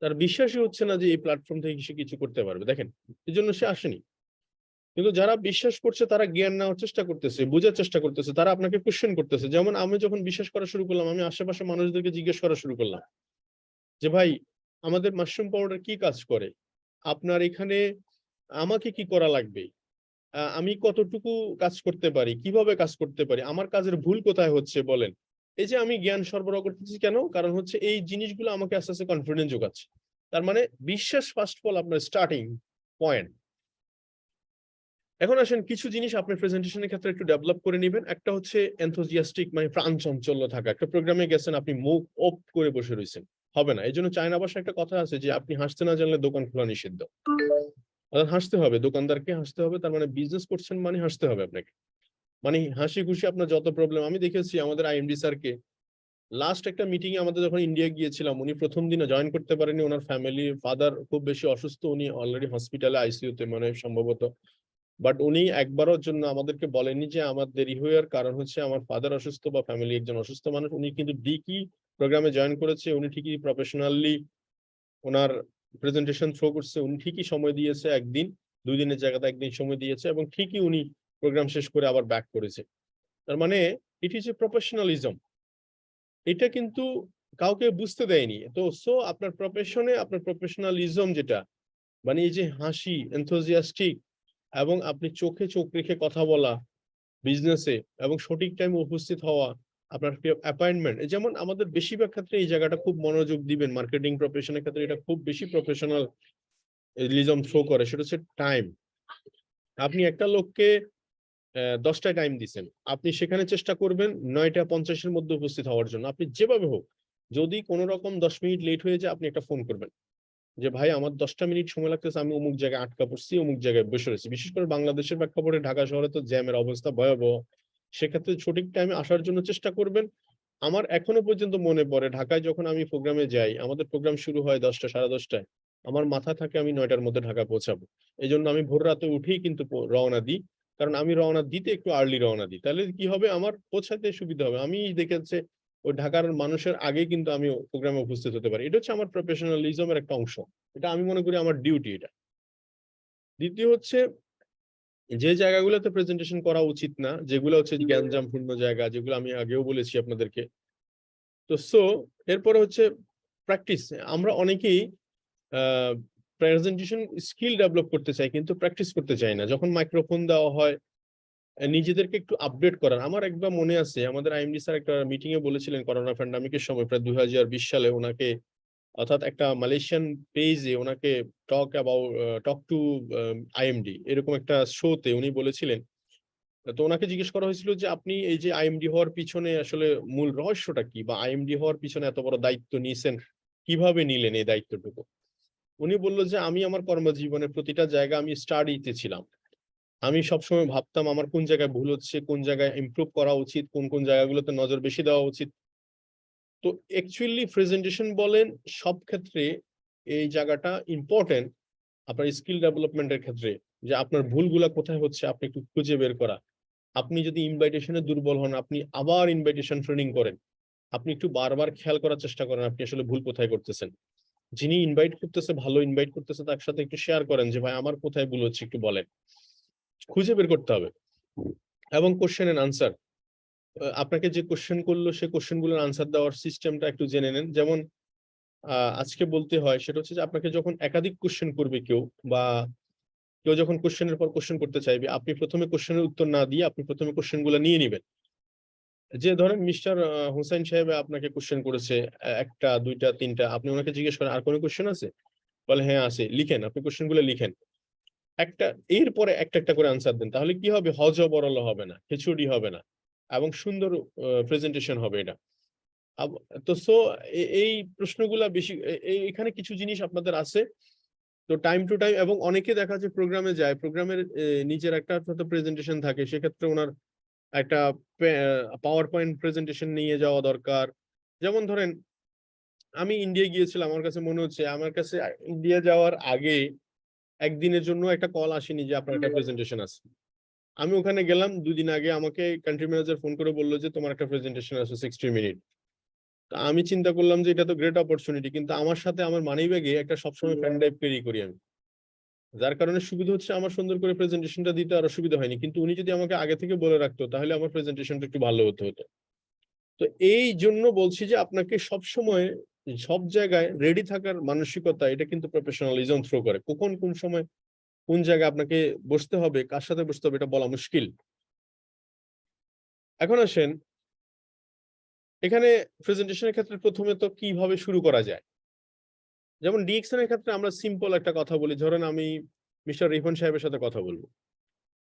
S1: তার বিশ্বাসই হচ্ছে না যে এই প্ল্যাটফর্ম থেকে সে কিছু করতে পারবে। দেখেন, এই জন্য সে আসেনি। কিন্তু যারা বিশ্বাস করছে তারা জ্ঞান নেওয়ার চেষ্টা করতেছে, বোঝার চেষ্টা করতেছে, তারা আপনাকে কোশ্চেন করতেছে। যেমন আমি যখন বিশ্বাস করা শুরু করলাম, আমি আশেপাশে মানুষদেরকে জিজ্ঞেস করা শুরু করলাম যে ভাই, আমাদের মাশরুম পাউডার কি কাজ করে, আপনার এখানে আমাকে কি করা লাগবে, আমি কতটুকু কাজ করতে পারি, কিভাবে কাজ করতে পারি, আমার কাজের ভুল কোথায় হচ্ছে বলেন। এই যে আমি জ্ঞান সরবরাহ করতেছি কেন, কারণ হচ্ছে এই জিনিসগুলো আমাকে আস্তে আস্তে কনফিডেন্স যোগাচ্ছে। তার মানে বিশ্বাস ফার্স্ট অফ অল আপনার স্টার্টিং পয়েন্ট। এখন আসেন কিছু জিনিস আপনি প্রেজেন্টেশনের ক্ষেত্রে একটু ডেভেলপ করে নেবেন। একটা হচ্ছে এনথুজিয়াস্টিক, মানে প্রাণ চাঞ্চল্য থাকা। একটা প্রোগ্রামে গেছেন, আপনি মুখ অপ করে বসে রয়েছেন, হবে না। এই জন্য চায়না ভাষায় একটা কথা আছে যে আপনি হাসতে না জানলে দোকান খোলা নিষিদ্ধ। অর্থাৎ হাসতে হবে, দোকানদারকে হাসতে হবে। তার মানে বিজনেস করছেন মানে হাসতে হবে আপনাকে। মানে হাসি খুশি আপনার যত প্রবলেম, আমি দেখেছি আমাদের আইএমডি স্যারকে লাস্ট একটা মিটিং এ আমাদের যখন ইন্ডিয়া গিয়েছিলাম, উনি প্রথম দিনে জয়েন করতে পারেনি। ওনার ফ্যামিলি ফাদার খুব বেশি অসুস্থ, উনি অলরেডি হসপিটালে আইসিইউতে মানে সম্ভবত। বাট উনি একবারের জন্য আমাদেরকে বলেনি যে আমার দেরি হওয়ার কারণ হচ্ছে আমার ফাদার অসুস্থ বা ফ্যামিলি একজন অসুস্থ মানুষ। উনি কিন্তু ঠিকই প্রোগ্রামে জয়েন করেছে, উনি ঠিকই প্রফেশনালি ওনার প্রেজেন্টেশন থ্রো করছে, উনি ঠিকই সময় দিয়েছে, একদিন 2 দিনের জায়গাতে একদিন সময় দিয়েছে, এবং ঠিকই উনি প্রোগ্রাম শেষ করে আবার ব্যাক করেছে। তার মানে ইট ইজ এ প্রফেশনালিজম। এটা কিন্তু কাউকে বুঝতে দেয়নি। তো আপনার প্রফেশনে আপনার প্রফেশনালিজম যেটা, মানে এই যে হাসি, এনথুজিয়াস্টিক, এবং আপনি চোখে চোখ রেখে কথা বলা বিজনেসে, এবং সঠিক টাইমে উপস্থিত হওয়া, আপনার অ্যাপয়েন্টমেন্ট, যেমন আমাদের বেশিরভাগ ক্ষেত্রে এই জায়গাটা খুব মনোযোগ দিবেন। মার্কেটিং প্রফেশনের ক্ষেত্রে এটা খুব বেশি প্রফেশনালিজম শো করে, সেটা হচ্ছে টাইম। আপনি একটা লোককে 10টায় টাইম দিচ্ছেন, আপনি সেখানে চেষ্টা করবেন 9টা 50-এর মধ্যে উপস্থিত হওয়ার জন্য। আপনি যেভাবে হোক, যদি কোনো রকম 10 মিনিট লেট হয়ে যায়, আপনি একটা ফোন করবেন যে ভাই আমার 10টা মিনিট সময় লাগতেছে, আমি অমুক জায়গায় আটকা পড়ছি, অমুক জায়গায় বসে রয়েছি। বিশেষ করে বাংলাদেশের প্রেক্ষাপটে ঢাকা শহরে তো জ্যামের অবস্থা ভয়াবহ। সেক্ষেত্রে সঠিক টাইমে আসার জন্য চেষ্টা করবেন। আমার এখনো পর্যন্ত মনে পড়ে, ঢাকায় যখন আমি প্রোগ্রামে যাই, আমাদের প্রোগ্রাম শুরু হয় 10টা 10:30টায়, আমার মাথা থাকে আমি 9টার মধ্যে ঢাকা পৌঁছাবো। এই জন্য আমি ভোর রাতে উঠেই কিন্তু রওনা দিই। কারণ আমি রওনা দিতে একটু আর্লি রওনা দিই, তাহলে কি হবে, আমার পৌঁছাতে সুবিধা হবে। আমি দেখেছি ওই ঢাকার মানুষের আগে কিন্তু আমি প্রোগ্রামে উপস্থিত হতে পারি। এটা হচ্ছে আমার প্রফেশনালিজমের একটা অংশ। এটা আমি মনে করি আমার ডিউটি এটা। দ্বিতীয় হচ্ছে যে জায়গাগুলোতে প্রেজেন্টেশন করা উচিত না, যেগুলো হচ্ছে জ্ঞানজামপূর্ণ জায়গা, যেগুলো আমি আগেও বলেছি আপনাদেরকে। তো এরপরে হচ্ছে প্র্যাকটিস। আমরা অনেকেই প্রেজেন্টেশন স্কিল ডেভেলপ করতে চাই, কিন্তু প্র্যাকটিস করতে চাই না। যখন মাইক্রোফোন দেওয়া হয়, নিজেদেরকে একটু আপডেট করার। আমার একবার মনে আছে, আমাদের আইএমডি স্যার একটা মিটিং এ বলেছিলেন করোনা প্যান্ডামিকের সময়, প্রায় 2020 সালে ওনাকে, অর্থাৎ একটা মালয়েশিয়ান পেজে ওনাকে টক টু আইএমডি এরকম একটা শোতে উনি বলেছিলেন। তো ওনাকে জিজ্ঞেস করা হয়েছিল যে আপনি এই যে আইএমডি হওয়ার পিছনে আসলে মূল রহস্যটা কি, বা আইএমডি হওয়ার পিছনে এত বড় দায়িত্ব নিয়েছেন, কিভাবে নিলেন এই দায়িত্বটুকু। উনি বলল যে আমি আমার কর্মজীবনের প্রতিটা জায়গা আমি স্টাডিতে ছিলাম। আমি সবসময় ভাবতাম আমার কোন জায়গায় ভুল হচ্ছে, কোন জায়গায় ইমপ্রুভ করা উচিত, কোন কোন জায়গাগুলোতে নজর বেশি দেওয়া উচিত। তো অ্যাকচুয়ালি প্রেজেন্টেশন বলেন, সব ক্ষেত্রে এই জায়গাটা ইম্পর্টেন্ট। আপনার স্কিল ডেভেলপমেন্টের ক্ষেত্রে যে আপনার ভুলগুলা কোথায় হচ্ছে আপনি একটু খুঁজে বের করা। আপনি যদি ইনভাইটেশনে দুর্বল হন, আপনি আবার ইনভাইটেশন ট্রেনিং করেন। আপনি একটু বারবার খেয়াল করার চেষ্টা করেন আপনি আসলে ভুল কোথায় করতেছেন। যিনি ইনভাইট করতেছে, ভালো ইনভাইট করতেছে, তার সাথে একটু শেয়ার করেন যে ভাই আমার কোথায় ভুল হচ্ছে একটু বলেন। খুঁজে বের করতে হবে। এবং কোশ্চেন এন্ড আনসার, আপনাকে যে কোশ্চেন করলো সে কোশ্চেন গুলোর আনসার দেওয়ার সিস্টেমটা একটু জেনে নেন। যেমন আজকে বলতে হয় সেটা হচ্ছে যে আপনাকে যখন একাধিক কোশ্চেন করবে কেউ, বা কেউ যখন কোশ্চেনের পর কোশ্চেন করতে চাইবে, আপনি প্রথমে কোশ্চেনের উত্তর না দিয়ে আপনি প্রথমে কোশ্চেন গুলো নিয়ে নিবেন। যে ধরেন মিস্টার হুসাইন সাহেব আপনাকে কোশ্চেন করেছে একটা, দুইটা, তিনটা, আপনি ওনাকে জিজ্ঞেস করেন আর কোনো কোশ্চেন আছে? বলে হ্যাঁ আছে, লিখেন, আপনি কোশ্চেন গুলো লিখেন, একটা এরপরে একটা একটা করে আনসার দেন। তাহলে কি হবে? হজবরল হবে না, খিচুড়ি হবে না, এবং সুন্দর প্রেজেন্টেশন হবে এটা। তো সো এই প্রশ্নগুলা বেশি এখানে কিছু জিনিস আপনাদের আছে। তো টাইম টু টাইম, এবং অনেকে দেখা যায় প্রোগ্রামে যায়, প্রোগ্রামের নিজের একটা প্রেজেন্টেশন থাকে, সেক্ষেত্রে ওনার একটা পাওয়ার পয়েন্ট প্রেজেন্টেশন নিয়ে যাওয়া দরকার। যেমন ধরেন আমি ইন্ডিয়া গিয়েছিলাম, আমার কাছে মনে হচ্ছে আমার কাছে ইন্ডিয়া যাওয়ার আগে একদিনের জন্য একটা কল আসেনি যে আপনার একটা প্রেজেন্টেশন আছে। আমি ওখানে গেলাম 2 দিন আগে, আমাকে কান্ট্রি ম্যানেজার ফোন করে বললো যে তোমার একটা প্রেজেন্টেশন আছে 60 মিনিট। তো আমি চিন্তা করলাম যে এটা তো গ্রেট অপরচুনিটি, কিন্তু আমার সাথে আমার মানি ব্যাগে একটা সবসময় পেন ড্রাইভ ক্যারি করি আমি, যার কারণে সুবিধা হচ্ছে আমার সুন্দর করে প্রেজেন্টেশনটা দিতে আর অসুবিধা হয়নি। কিন্তু উনি যদি আমাকে আগে থেকে বলে রাখতো তাহলে আমার প্রেজেন্টেশনটা একটু ভালো হতে হতো। তো এই জন্য বলছি যে আপনাকে সব সময় সব জায়গায় রেডি থাকার মানসিকতা, এটা কিন্তু প্রফেশনালিজম থ্রো করে। কখন কোন সময় কোন জায়গায় আপনাকে বসতে হবে, কার সাথে বসতে হবে, এটা বলা মুশকিল। এখন আসেন এখানে প্রেজেন্টেশনের ক্ষেত্রে প্রথমে তো কিভাবে শুরু করা যায়। যেমন ডিএক্সএন এর ক্ষেত্রে আমরা সিম্পল একটা কথা বলি, ধরেন আমি মিস্টার রিফন সাহেবের সাথে কথা বলবো,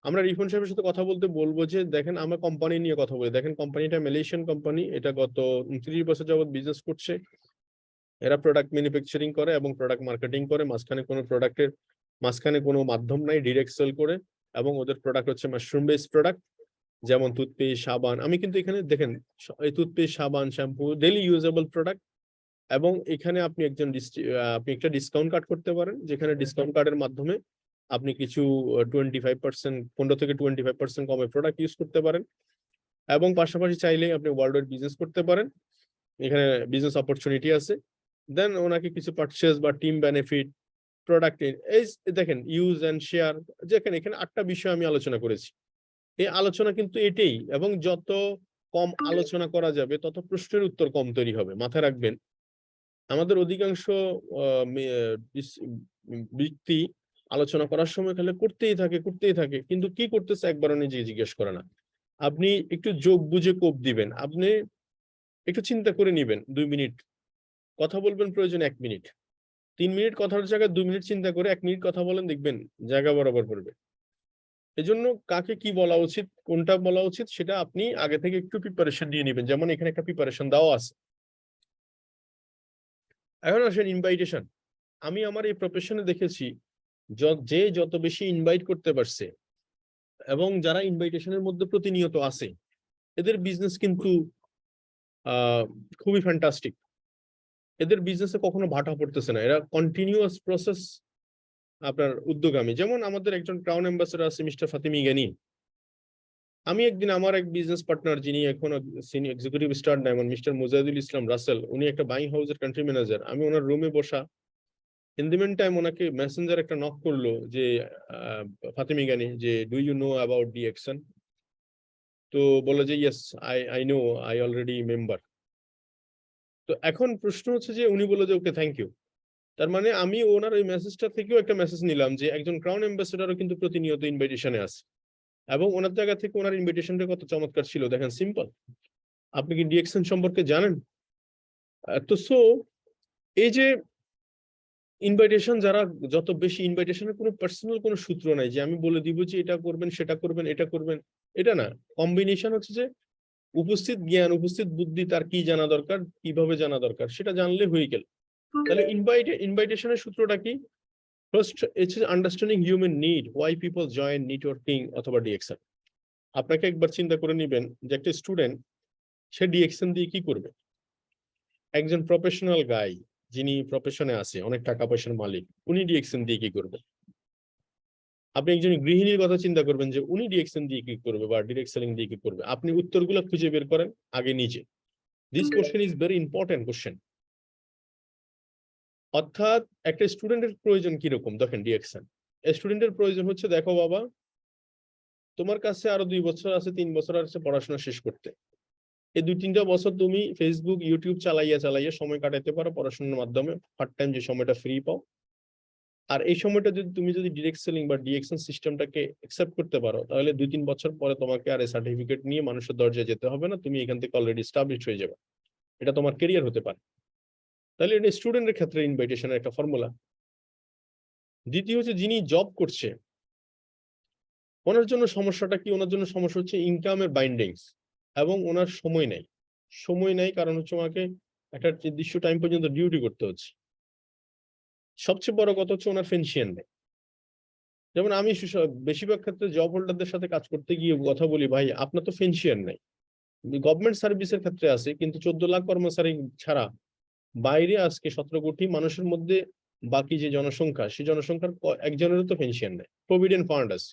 S1: আমরা রিফন সাহেবের সাথে কথা বলতে বলবো যে দেখেন আমরা কোম্পানি নিয়ে কথা বলি, দেখেন কোম্পানিটা মালয়েশিয়ান কোম্পানি, এটা গত 30 বছর যাবত বিজনেস করছে, এরা প্রোডাক্ট ম্যানুফ্যাকচারিং করে এবং প্রোডাক্ট মার্কেটিং করে, মাঝখানে কোনো মাধ্যম নাই, ডিরেক্ট সেল করে, এবং ওদের প্রোডাক্ট হচ্ছে মাশরুম বেস প্রোডাক্ট, যেমন টুথপেস্ট, সাবান। আমি কিন্তু এখানে দেখেন এই টুথপেস্ট, সাবান, শ্যাম্পু ডেইলি ইউজেবল প্রোডাক্ট, এবং এখানে আপনি একটা ডিসকাউন্ট কার্ড করতে পারেন, যেখানে ডিসকাউন্ট কার্ডের মাধ্যমে আপনি কিছু 25%, 15 থেকে 25% কমে প্রোডাক্ট ইউজ করতে পারেন, এবং পাশাপাশি চাইলেই আপনি ওয়ার্ল্ড ওয়াইড বিজনেস করতে পারেন, এখানে বিজনেস অপরচুনিটি আছে। দেন ওনাকে কিছু পারচেজ বা টিম বেনিফিট, প্রোডাক্ট এই দেখেন ইউজ এন্ড শেয়ার, যেখানে এখানে 8টা বিষয় আমি আলোচনা করেছি। এই আলোচনা কিন্তু এটাই, এবং যত কম আলোচনা করা যাবে তত প্রশ্নের উত্তর কম তৈরি হবে। মাথায় রাখবেন আমাদের অধিকাংশ ব্যক্তি আলোচনা করার সময় খালি করতেই থাকে, কিন্তু কি করতেছে একবারও নিজে জিজ্ঞেস করে না। আপনি একটু যোগ বুঝে কোপ দিবেন, আপনি একটু চিন্তা করে নিবেন, 2 মিনিট কথা বলবেন, প্রয়োজন 1 মিনিট, 3 মিনিট কথার জায়গায় 2 মিনিট চিন্তা করে 1 মিনিট কথা বলেন, দেখবেন জায়গা বরাবর পড়বে। এজন্য কাকে কি বলা উচিত, কোনটা বলা উচিত, সেটা আপনি আগে থেকে একটু প্রিপারেশন নিয়ে নিবেন, যেমন এখানে একটা প্রিপারেশন দেওয়া আছে। এখন আসেন ইনভাইটেশন। আমি আমার এই প্রফেশনে দেখেছি যে যত বেশি ইনভাইট করতে পারছে, এবং যারা ইনভাইটেশনের মধ্যে প্রতিনিয়ত আছে, এদের বিজনেস কিন্তু খুবই ফ্যান্টাস্টিক। এদের বিজনেসে কখনো ভাটা পড়তেছে না, এরা কন্টিনিউয়াস প্রসেস আপনার উদ্যোগামী। যেমন আমাদের একজন ক্রাউন অ্যাম্বাসেডর আছে মিস্টার ফাতিমি গানি। আমি একদিন আমার এক বিজনেস পার্টনার, যিনি এখন senior executive star diamond, mister Mujahidul Islam Rasel, উনি একটা বাইং হাউসের কান্ট্রি ম্যানেজার, আমি ওনার রুমে বসা, ইন দি মেন টাইম ওনাকে মেসেঞ্জার একটা নক করলো যে ফাতিমি গানি, যে ডু ইউ নো অ্যাবাউট ডিএক্সন? তো বললো যে yes, I know, I already member. তো এখন প্রশ্ন হচ্ছে যে উনি বললো যে ওকে থ্যাংক ইউ। তার মানে আমি ওনার ওই মেসেজটা থেকেও একটা মেসেজ নিলাম যে একজন ক্রাউন অ্যাম্বাসেডরও কিন্তু প্রতিনিয়ত ইনভাইটেশনে আছে, এবং ওনার জায়গা থেকে ওনার ইনভিটেশনটা কত চমৎকার ছিল দেখেন, সিম্পল। আপনি কি ডিএক্সন সম্পর্কে জানেন? তো সো এই যে ইনভাইটেশন, যারা যত বেশি, ইনভাইটেশনের কোনো পার্সোনাল কোনো সূত্র নাই যে আমি বলে দিব যে এটা করবেন, সেটা করবেন, এটা করবেন, এটা না। কম্বিনেশন হচ্ছে যে উপস্থিত জ্ঞান, উপস্থিত বুদ্ধি, তার কি জানা দরকার, কিভাবে জানা দরকার, সেটা জানলে হয়ে গেল। তাহলে ইনভাইটেশনের সূত্রটা কি? First it's understanding human need, why people join networking অথবা ডিএক্সন। আপনাকে একবার চিন্তা করে নিবেন যে একটা স্টুডেন্ট, সে ডিএক্সন দিয়ে কি করবে। একজন প্রফেশনাল গাই, যিনি প্রফেশনে আছে, অনেক টাকা পয়সার মালিক, উনি ডিএক্সন দিয়ে কি করবে। আপনি একজন গৃহিণীর কথা চিন্তা করবেন যে উনি ডিএক্সন দিয়ে কি করবে বা ডিরেক্ট সেলিং দিয়ে কি করবে। আপনি উত্তরগুলো খুঁজে বের করেন আগে নিজে। This question is very important question. অর্থাৎ একটা স্টুডেন্টের প্রয়োজন কিরকম দেখেন ডিএক্সন। স্টুডেন্টের প্রয়োজন হচ্ছে, দেখো বাবা, তোমার কাছে আরো 2 বছর আছে, 3 বছর আছে পড়াশোনা শেষ করতে, এই 2-3টা বছর তুমি ফেসবুক ইউটিউব চালাইয়া চালাইয়া সময় কাটাতে পারো পড়াশোনার মাধ্যমে, পার্ট টাইম যে সময়টা ফ্রি পাও। আর এই সময়টা যদি তুমি যদি ডিরেক্ট সেলিং বা ডিএকশন সিস্টেমটাকে অ্যাকসেপ্ট করতে পারো, তাহলে 2-3 বছর পরে তোমাকে আর এই সার্টিফিকেট নিয়ে মানুষের দরজায় যেতে হবে না, তুমি এখান থেকে অলরেডি এস্টাবলিশড হয়ে যাবে। এটা তোমার ক্যারিয়ার হতে পারে। তাহলে এটা স্টুডেন্টের ক্ষেত্রে ইনভাইটেশনের একটা ফর্মুলা। দ্বিতীয় হচ্ছে যিনি জব করছে, ওনার জন্য সমস্যাটা কি? ওনার জন্য সমস্যা হচ্ছে ইনকামের বাইন্ডিংস, এবং ওনার সময় নেই। সময় নেই কারণ হচ্ছে ওনাকে একটা নির্দিষ্ট টাইম পর্যন্ত ডিউটি করতে হচ্ছে। সবচেয়ে বড় কথা হচ্ছে ওনার পেনশন নেই। যেমন আমি বেশিরভাগ ক্ষেত্রে জব হোল্ডারদের সাথে কাজ করতে গিয়ে কথা বলি, ভাই আপনার তো পেনশন নাই। গভর্নমেন্ট সার্ভিসের ক্ষেত্রে আছে, কিন্তু 14 লাখ কর্মচারী ছাড়া বাইরে আজকে 17 কোটি মানুষের মধ্যে বাকি যে জনসংখ্যা, সেই জনসংখ্যার একজনেরও তো পেনশন নেই। প্রভিডেন্ট ফান্ড আছে,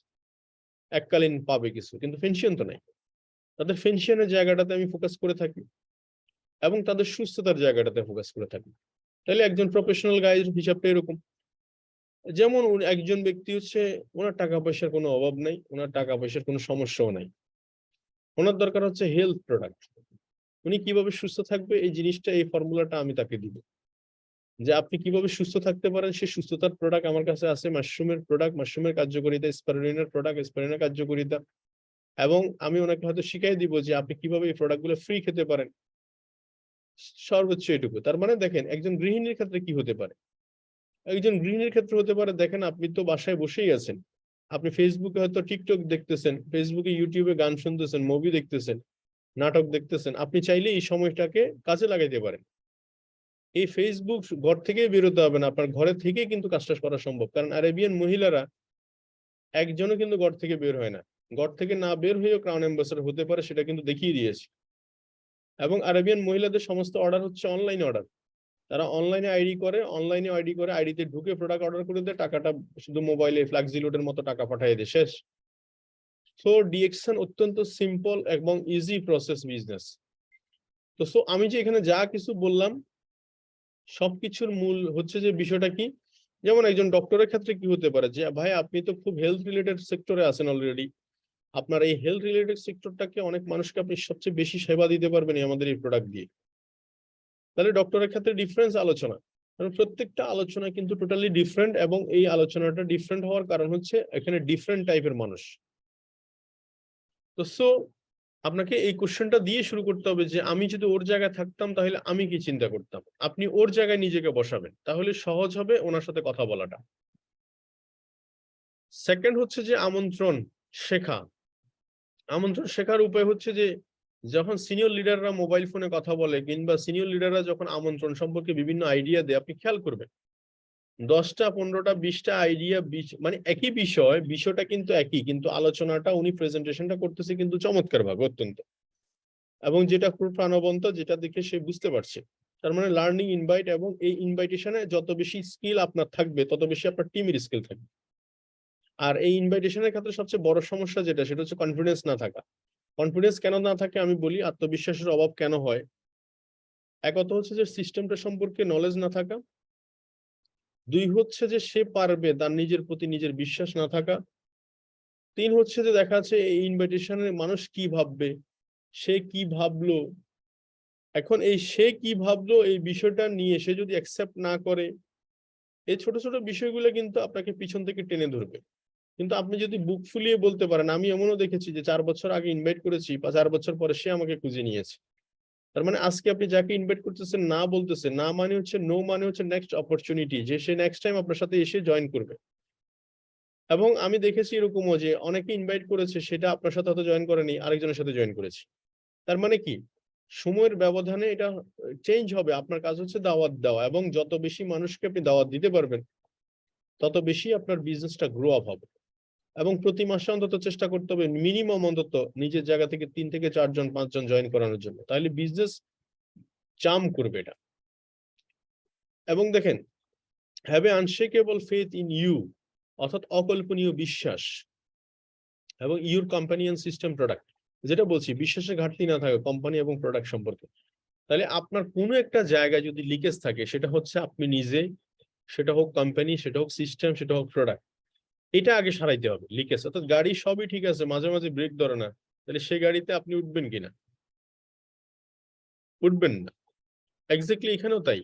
S1: এককালীন পাবে কিছু, কিন্তু পেনশন তো নাই। তাদের পেনশনের জায়গাটাতে আমি ফোকাস করে থাকি এবং তাদের সুস্থতার জায়গাটাতে ফোকাস করে থাকি। তাহলে একজন প্রফেশনাল গাইড হিসাবটা এরকম। যেমন একজন ব্যক্তি হচ্ছে ওনার টাকা পয়সার কোনো অভাব নাই, ওনার টাকা পয়সার কোনো সমস্যাও নাই, ওনার দরকার হচ্ছে হেলথ প্রোডাক্ট। উনি কিভাবে সুস্থ থাকবে এই জিনিসটা, এই ফর্মুলাটা আমি তাকে দিব, যে আপনি কিভাবে সুস্থ থাকতে পারেন সেই সুস্থতার প্রোডাক্ট আমার কাছে আছে। মাশরুমের প্রোডাক্ট, মাশরুমের কার্যকারিতা, স্পাইরুলিনার প্রোডাক্ট, স্পাইরুলিনার কার্যকারিতা, এবং আমি ওনাকে হয়তো শিখাই দিব যে আপনি কিভাবে এই প্রোডাক্টগুলো ফ্রি খেতে পারেন, সর্বোচ্চ এটুকু। তার মানে দেখেন একজন গৃহিণীর ক্ষেত্রে কি হতে পারে, একজন গৃহিণীর ক্ষেত্রে হতে পারে, দেখেন আপনি তো বাসায় বসেই আছেন, আপনি ফেসবুকে হয়তো টিকটক দেখতেছেন, ফেসবুকে ইউটিউবে গান শুনতেছেন, মুভি দেখতেছেন, নাটক দেখতেছেন, আপনি চাইলে এই সময়টাকে কাজে লাগাইতে পারেন। এই ফেসবুক ঘর থেকেই বেরোতে হবে না, আপনার ঘরে থেকেই কিন্তু কাজটা করা সম্ভব। কারণ আরেবিয়ান মহিলারা একজনও কিন্তু ঘর থেকে বের হয় না, ঘর থেকে না বের হয়েও ক্রাউন অ্যাম্বাসেডর হতে পারে, সেটা কিন্তু দেখিয়ে দিয়েছে। এবং আরেবিয়ান মহিলাদের সমস্ত অর্ডার হচ্ছে অনলাইন অর্ডার। তারা অনলাইনে আইডি করে আইডিতে ঢুকে প্রোডাক্ট অর্ডার করে দেয়, টাকাটা শুধু মোবাইলে ফ্লাক্সিলোডের মতো টাকা পাঠিয়ে দেয়, শেষ। সো ডিএকশন অত্যন্ত সিম্পল এবং ইজি প্রসেস বিজনেস। তো সো আমি যে এখানে যা কিছু বললাম সবকিছুর মূল হচ্ছে যে বিষয়টা কি, যেমন একজন ডক্টরের ক্ষেত্রে কি হতে পারে, যে ভাই আপনি তো খুব হেলথ রিলেটেড সেক্টরে আছেন অলরেডি, আপনার এই হেলথ রিলেটেড সেক্টরটাকে অনেক মানুষকে আপনি সবচেয়ে বেশি সেবা দিতে পারবেন আমাদের এই প্রোডাক্ট দিয়ে। তাহলে ডক্টরের ক্ষেত্রে ডিফারেন্স আলোচনা, কারণ প্রত্যেকটা আলোচনা কিন্তু টোটালি ডিফারেন্ট, এবং এই আলোচনাটা ডিফারেন্ট হওয়ার কারণ হচ্ছে এখানে ডিফারেন্ট টাইপের মানুষ। তো সো আপনাকে এই কোশ্চেনটা দিয়ে শুরু করতে হবে যে আমি যদি ওর জায়গায় থাকতাম তাহলে আমি কি চিন্তা করতাম। আপনি ওর জায়গায় নিজেকে বসাবেন, তাহলে সহজ হবে ওনার সাথে কথা বলাটা। সেকেন্ড হচ্ছে যে আমন্ত্রণ শেখা। আমন্ত্রণ শেখার উপায় হচ্ছে যে যখন সিনিয়র লিডাররা মোবাইল ফোনে কথা বলে, কিংবা সিনিয়র লিডাররা যখন আমন্ত্রণ সম্পর্কে বিভিন্ন আইডিয়া দেয়, আপনি খেয়াল করবেন 10টা 15টা 20টা আইডিয়া, মানে একই বিষয়টা কিন্তু একই, কিন্তু আলোচনাটা উনি প্রেজেন্টেশনটা করতেছে কিন্তু চমৎকার ভাবে অত্যন্ত, এবং যেটা খুব প্রাণবন্ত, যেটা দেখে সে বুঝতে পারছে। তার মানে লার্নিং ইনভাইট, এবং এই ইনভাইটেশনে যত বেশি স্কিল আপনার থাকবে তত বেশি আপনার টিমের স্কিল থাকবে। আর এই ইনভাইটেশনের ক্ষেত্রে সবচেয়ে বড় সমস্যা যেটা, সেটা হচ্ছে কনফিডেন্স না থাকা। কনফিডেন্স কেন না থাকে আমি বলি, আত্মবিশ্বাসের অভাব কেন হয়। একত হচ্ছে যে সিস্টেমটা সম্পর্কে নলেজ না থাকা, দুই হচ্ছে যে সে পারবে তার নিজের প্রতি নিজের বিশ্বাস না থাকা, তিন হচ্ছে যে দেখা যাচ্ছে এই ইনভাইটেশনের মানুষ কি ভাববে, সে কি ভাবলো। এখন এই সে কি ভাবলো এই বিষয়টা নিয়ে সে যদি অ্যাকসেপ্ট না করে, এই ছোট ছোট বিষয়গুলো কিন্তু আপনাকে পিছন থেকে টেনে ধরবে। কিন্তু আপনি যদি বুক ফুলিয়ে বলতে পারেন, আমি এমনও দেখেছি যে 4 বছর আগে ইনভাইট করেছি, 4 বছর পরে সে আমাকে খুঁজে নিয়েছে। তার মানে আজকে আপনি যাকে ইনভাইট করতেছেন না বলতেছেন, না মানে হচ্ছে নো, মানে হচ্ছে নেক্সট অপরচুনিটি, যে সে নেক্সট টাইম আপনার সাথে এসে জয়েন করবে। এবং আমি দেখেছি এরকমও যে অনেকে ইনভাইট করেছে, সেটা আপনার সাথে হয়তো জয়েন করেনি, আরেকজনের সাথে জয়েন করেছে। তার মানে কি, সময়ের ব্যবধানে এটা চেঞ্জ হবে। আপনার কাজ হচ্ছে দাওয়াত দেওয়া, এবং যত বেশি মানুষকে আপনি দাওয়াত দিতে পারবেন তত বেশি আপনার বিজনেসটা গ্রো আপ হবে। এবং প্রতি মাসে অন্তত চেষ্টা করতে হবে মিনিমাম অন্তত নিজের জায়গা থেকে 3 থেকে 4 জন 5 জন জয়েন করানোর জন্য, তাহলে বিজনেস জাম করবে এটা। এবং দেখেন, have a unshakable faith in you, অর্থাৎ অকল্পনীয় বিশ্বাস, এবং your company and system product, যেটা বলছি বিশ্বাসের ঘাটতি না থাকে কোম্পানি এবং প্রোডাক্ট সম্পর্কে। তাহলে আপনার কোনো একটা জায়গায় যদি লিকেজ থাকে, সেটা হচ্ছে আপনি নিজে, সেটা হোক কোম্পানি, সেটা হোক সিস্টেম, সেটা হোক প্রোডাক্ট, এটা আগে সারাইতে হবে লিকেজ। অর্থাৎ গাড়ি সবই ঠিক আছে, মাঝে মাঝে ব্রেক ধরে না, তাহলে সেই গাড়িতে আপনি উঠবেন কিনা। উঠবেন না। এক্স্যাক্টলি এখানেও তাই।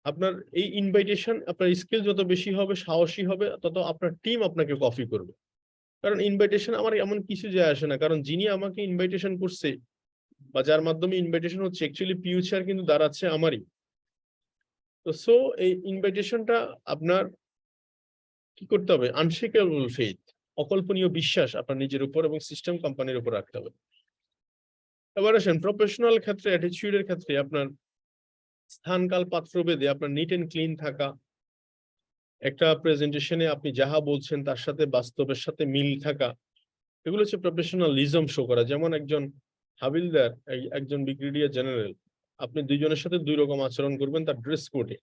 S1: আপনার এই ইনভাইটেশন, আপনার স্কিল যত বেশি হবে, সাহসী হবে, তত আপনার টিম আপনাকে কপি করবে। কারণ ইনভাইটেশন আমার এমন কিছু যায় আসে না। কারণ যিনি আমাকে ইনভাইটেশন করছে বা যার মাধ্যমে ইনভাইটেশন হচ্ছে, অ্যাকচুয়ালি ফিউচার কিন্তু দাঁড়াচ্ছে আমারই। তো সো এই ইনভাইটেশনটা আপনার কি করতে হবে? আনশেকেবল ফেইথ, অকল্পনীয় বিশ্বাস আপনার নিজের উপর এবং সিস্টেম কোম্পানির উপর রাখতে হবে। এবার আসেন প্রফেশনাল ক্ষেত্রে, অ্যাটিটিউড এর ক্ষেত্রে আপনার স্থান, কাল, পাত্র ভেদে আপনার নিট অ্যান্ড ক্লিন থাকা, একটা প্রেজেন্টেশনে আপনি যাহা বলছেন তার সাথে বাস্তবের সাথে মিল থাকা, এগুলো হচ্ছে প্রফেশনালিজম শো করা। যেমন একজন হাবিলদার, একজন ব্রিগেডিয়ার জেনারেল, আপনি ২ জনের সাথে ২ রকম আচরণ করবেন তার ড্রেস কোডে।